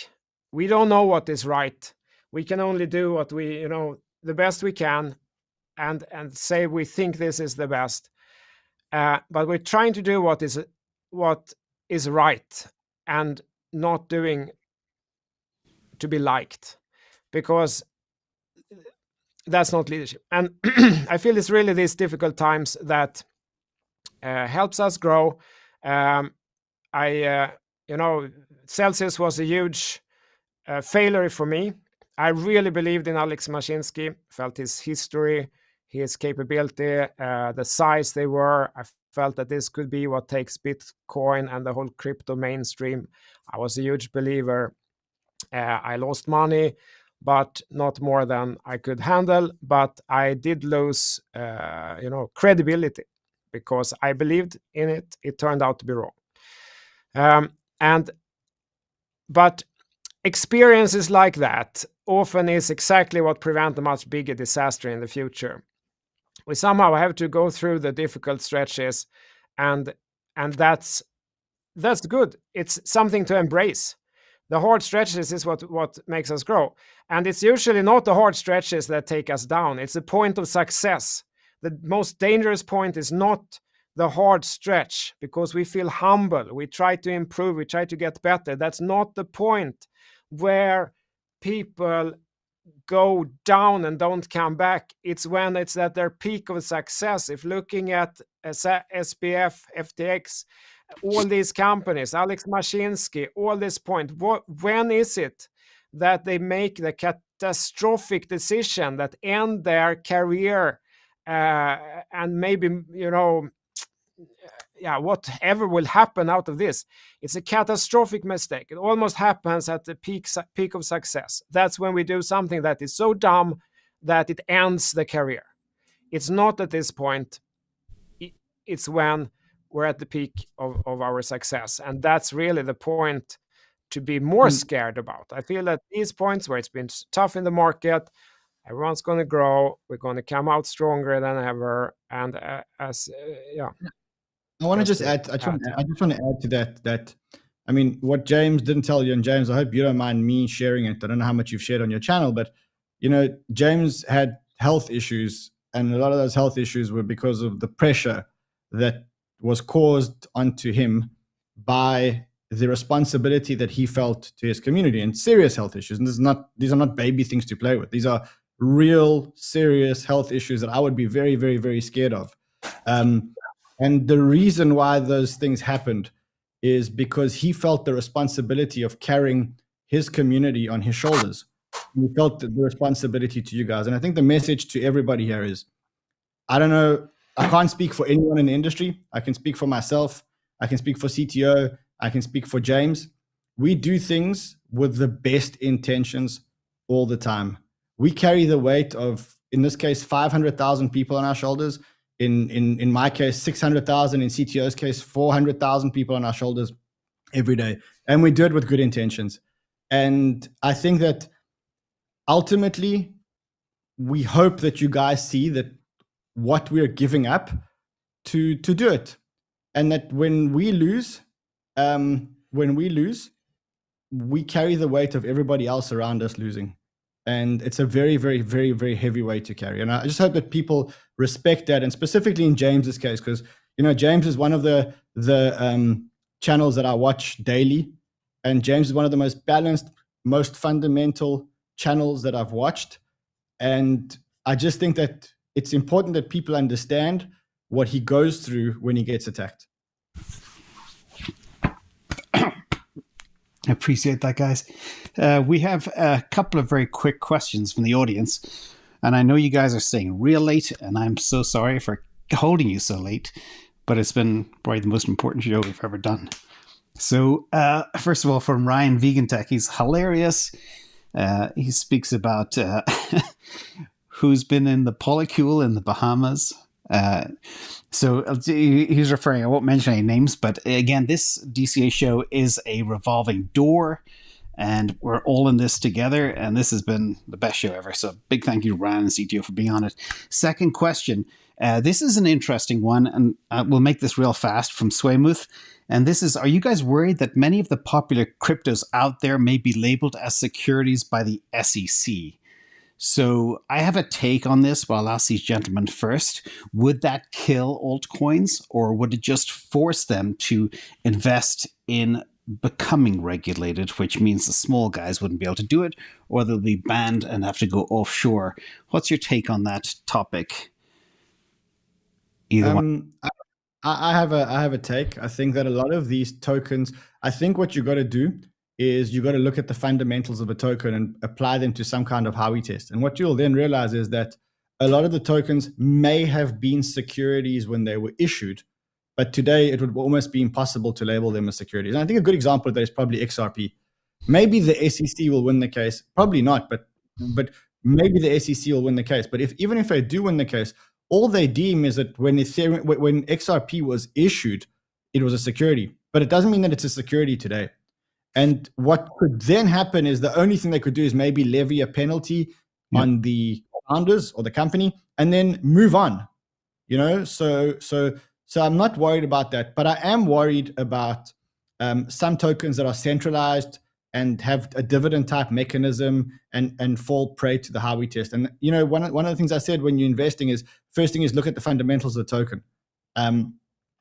We don't know what is right. We can only do what the best we can, and say we think this is the best. But we're trying to do what is right, and not doing to be liked, because that's not leadership. And I feel it's really these difficult times that helps us grow. Celsius was a huge failure for me. I really believed in Alex Mashinsky, felt his history, his capability, the size they were. I felt that this could be what takes Bitcoin and the whole crypto mainstream. I was a huge believer. I lost money, but not more than I could handle. But I did lose, credibility, because I believed in it. It turned out to be wrong. But experiences like that often is exactly what prevent a much bigger disaster in the future. We somehow have to go through the difficult stretches, and that's good. It's something to embrace. The hard stretches is what makes us grow. And it's usually not the hard stretches that take us down. It's a point of success. The most dangerous point is not the hard stretch, because we feel humble. We try to improve. We try to get better. That's not the point where people go down and don't come back. It's when it's at their peak of success. If looking at SPF, FTX, all these companies, Alex Mashinsky, all this point, when is it that they make the catastrophic decision that end their career, and maybe, whatever will happen out of this? It's a catastrophic mistake. It almost happens at the peak of success. That's when we do something that is so dumb that it ends the career. It's not at this point. It's when we're at the peak of our success. And that's really the point to be more scared about. I feel that these points where it's been tough in the market, everyone's going to grow. We're going to come out stronger than ever. And I want to just add. I just want to add to that. I mean, what James didn't tell you, and James, I hope you don't mind me sharing it. I don't know how much you've shared on your channel, but James had health issues, and a lot of those health issues were because of the pressure that was caused onto him by the responsibility that he felt to his community, and serious health issues. And these are not baby things to play with. These are real serious health issues that I would be very, very, very scared of. And the reason why those things happened is because he felt the responsibility of carrying his community on his shoulders. He felt the responsibility to you guys. And I think the message to everybody here is, I don't know, I can't speak for anyone in the industry. I can speak for myself. I can speak for CTO. I can speak for James. We do things with the best intentions all the time. We carry the weight of, in this case, 500,000 people on our shoulders. In my case, 600,000. In CTO's case, 400,000 people on our shoulders every day. And we do it with good intentions. And I think that ultimately, we hope that you guys see that what we're giving up to do it. And that when we lose, we carry the weight of everybody else around us losing. And it's a very, very, very, very heavy weight to carry. And I just hope that people respect that. And specifically in James's case, because James is one of the channels that I watch daily, and James is one of the most balanced, most fundamental channels that I've watched. And I just think that it's important that people understand what he goes through when he gets attacked. I appreciate that, guys. We have a couple of very quick questions from the audience. And I know you guys are staying real late, and I'm so sorry for holding you so late, but it's been probably the most important show we've ever done. So, first of all, from Ryan Vegan Tech, he's hilarious. He speaks about who's been in the polycule in the Bahamas. So he's referring, I won't mention any names, but again, this DCA show is a revolving door, and we're all in this together, and this has been the best show ever. So big thank you to Ryan and CTO for being on it. Second question. This is an interesting one, and we'll make this real fast, from Swaymuth. And this is, are you guys worried that many of the popular cryptos out there may be labeled as securities by the SEC? So I have a take on this, but I'll ask these gentlemen first. Would that kill altcoins, or would it just force them to invest in becoming regulated, which means the small guys wouldn't be able to do it, or they'll be banned and have to go offshore? What's your take on that topic? Either one. I have a take. I think that a lot of these tokens, I think what you got to do is you got to look at the fundamentals of a token and apply them to some kind of Howey test. And what you'll then realize is that a lot of the tokens may have been securities when they were issued, but today it would almost be impossible to label them as securities. And I think a good example of that is probably XRP. Maybe the SEC will win the case. Probably not, but maybe the SEC will win the case. But even if they do win the case, all they deem is that when XRP was issued, it was a security. But it doesn't mean that it's a security today. And what could then happen is the only thing they could do is maybe levy a penalty on the founders or the company and then move on. So I'm not worried about that, but I am worried about some tokens that are centralized and have a dividend type mechanism and fall prey to the Howey test. And one of the things I said when you're investing is, first thing is look at the fundamentals of the token.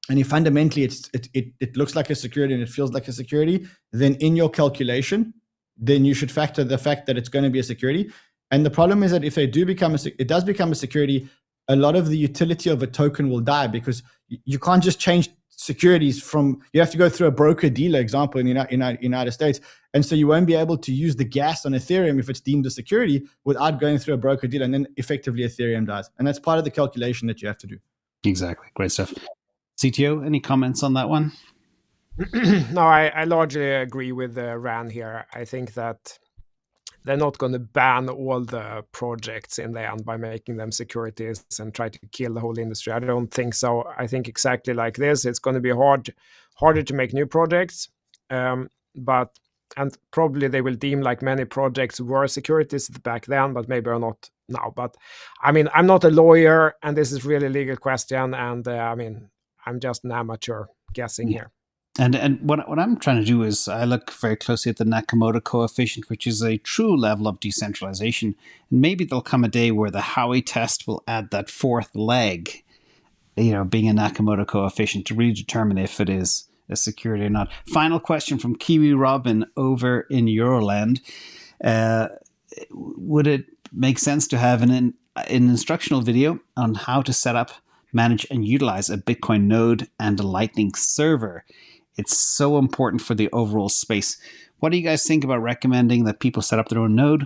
And if fundamentally it looks like a security and it feels like a security, then in your calculation, then you should factor the fact that it's going to be a security. And the problem is that if they do it does become a security, a lot of the utility of a token will die, because you can't just change securities you have to go through a broker dealer example in the United States. And so you won't be able to use the gas on Ethereum if it's deemed a security without going through a broker dealer, and then effectively Ethereum dies. And that's part of the calculation that you have to do. Exactly. Great stuff. CTO, any comments on that one? No, I largely agree with Ran here. I think that they're not going to ban all the projects in the end by making them securities and try to kill the whole industry. I don't think so. I think exactly like this, it's going to be harder to make new projects, and probably they will deem like many projects were securities back then, but maybe are not now. But I mean, I'm not a lawyer, and this is really a legal question, and I'm just an amateur guessing here. And what I'm trying to do is I look very closely at the Nakamoto coefficient, which is a true level of decentralization. And maybe there'll come a day where the Howey test will add that fourth leg, being a Nakamoto coefficient, to really determine if it is a security or not. Final question from Kiwi Robin over in Euroland. Would it make sense to have an instructional video on how to set up, manage, and utilize a Bitcoin node and a Lightning server? It's so important for the overall space. What do you guys think about recommending that people set up their own node?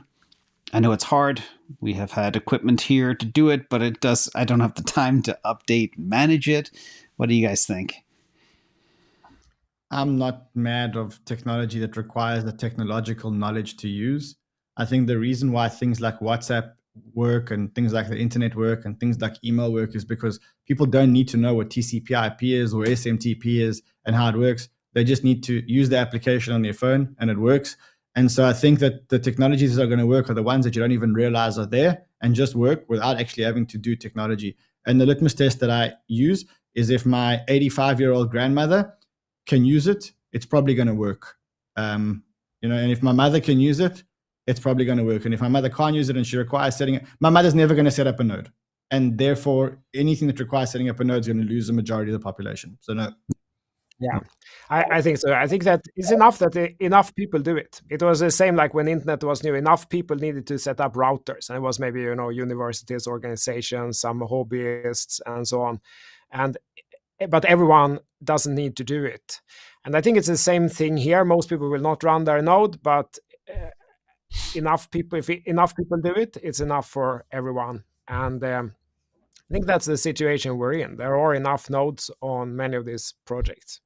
I know it's hard. We have had equipment here to do it, but I don't have the time to update, manage it. What do you guys think? I'm not mad of technology that requires the technological knowledge to use. I think the reason why things like WhatsApp work and things like the internet work and things like email work is because people don't need to know what TCP/IP is or SMTP is and how it works. They just need to use the application on their phone and it works. And so I think that the technologies that are going to work are the ones that you don't even realize are there and just work without actually having to do technology. And the litmus test that I use is if my 85-year-old grandmother can use it, it's probably going to work. And if my mother can use it, it's probably going to work. And if my mother can't use it and she requires setting it, my mother's never going to set up a node. and therefore anything that requires setting up a node is going to lose the majority of the population. So no. Yeah, I think so. I think that it's enough that enough people do it. It was the same like when internet was new. Enough people needed to set up routers, and it was maybe universities, organizations, some hobbyists, and so on. But everyone doesn't need to do it. And I think it's the same thing here. Most people will not run their node, but enough people. If enough people do it, it's enough for everyone. And I think that's the situation we're in. There are enough nodes on many of these projects.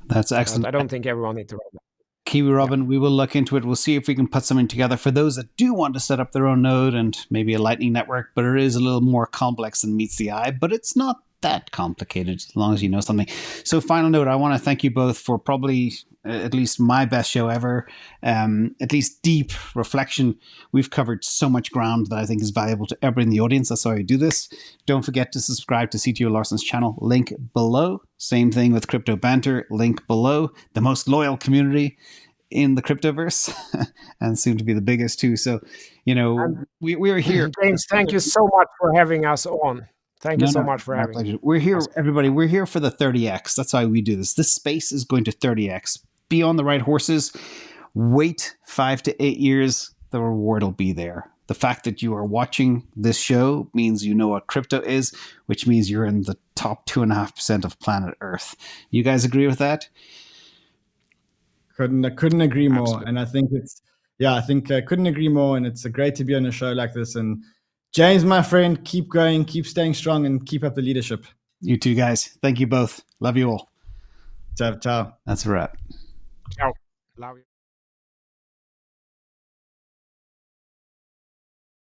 That's excellent. But I don't think everyone needs to run that. Kiwi Robin, we will look into it. We'll see if we can put something together for those that do want to set up their own node and maybe a Lightning network, but it is a little more complex than meets the eye, but it's not that complicated as long as you know something. So final note, I want to thank you both for probably at least my best show ever, at least deep reflection. We've covered so much ground that I think is valuable to everybody in the audience. That's why I do this. Don't forget to subscribe to CTO Larsson's channel, link below. Same thing with Crypto Banter, link below. The most loyal community in the cryptoverse and soon to be the biggest too. So, we're here. James, thank you so much for having us on. Thank you so much for having me. We're here, everybody. We're here for the 30x. That's why we do this. This space is going to 30x. Be on the right horses. Wait 5 to 8 years. The reward will be there. The fact that you are watching this show means you know what crypto is, which means you're in the top 2.5% of planet Earth. You guys agree with that? Couldn't agree more. Absolutely. And I think I couldn't agree more. And it's great to be on a show like this. And James, my friend, keep going, keep staying strong, and keep up the leadership. You too, guys. Thank you both. Love you all. Ciao, ciao. That's a wrap. Ciao. Love you.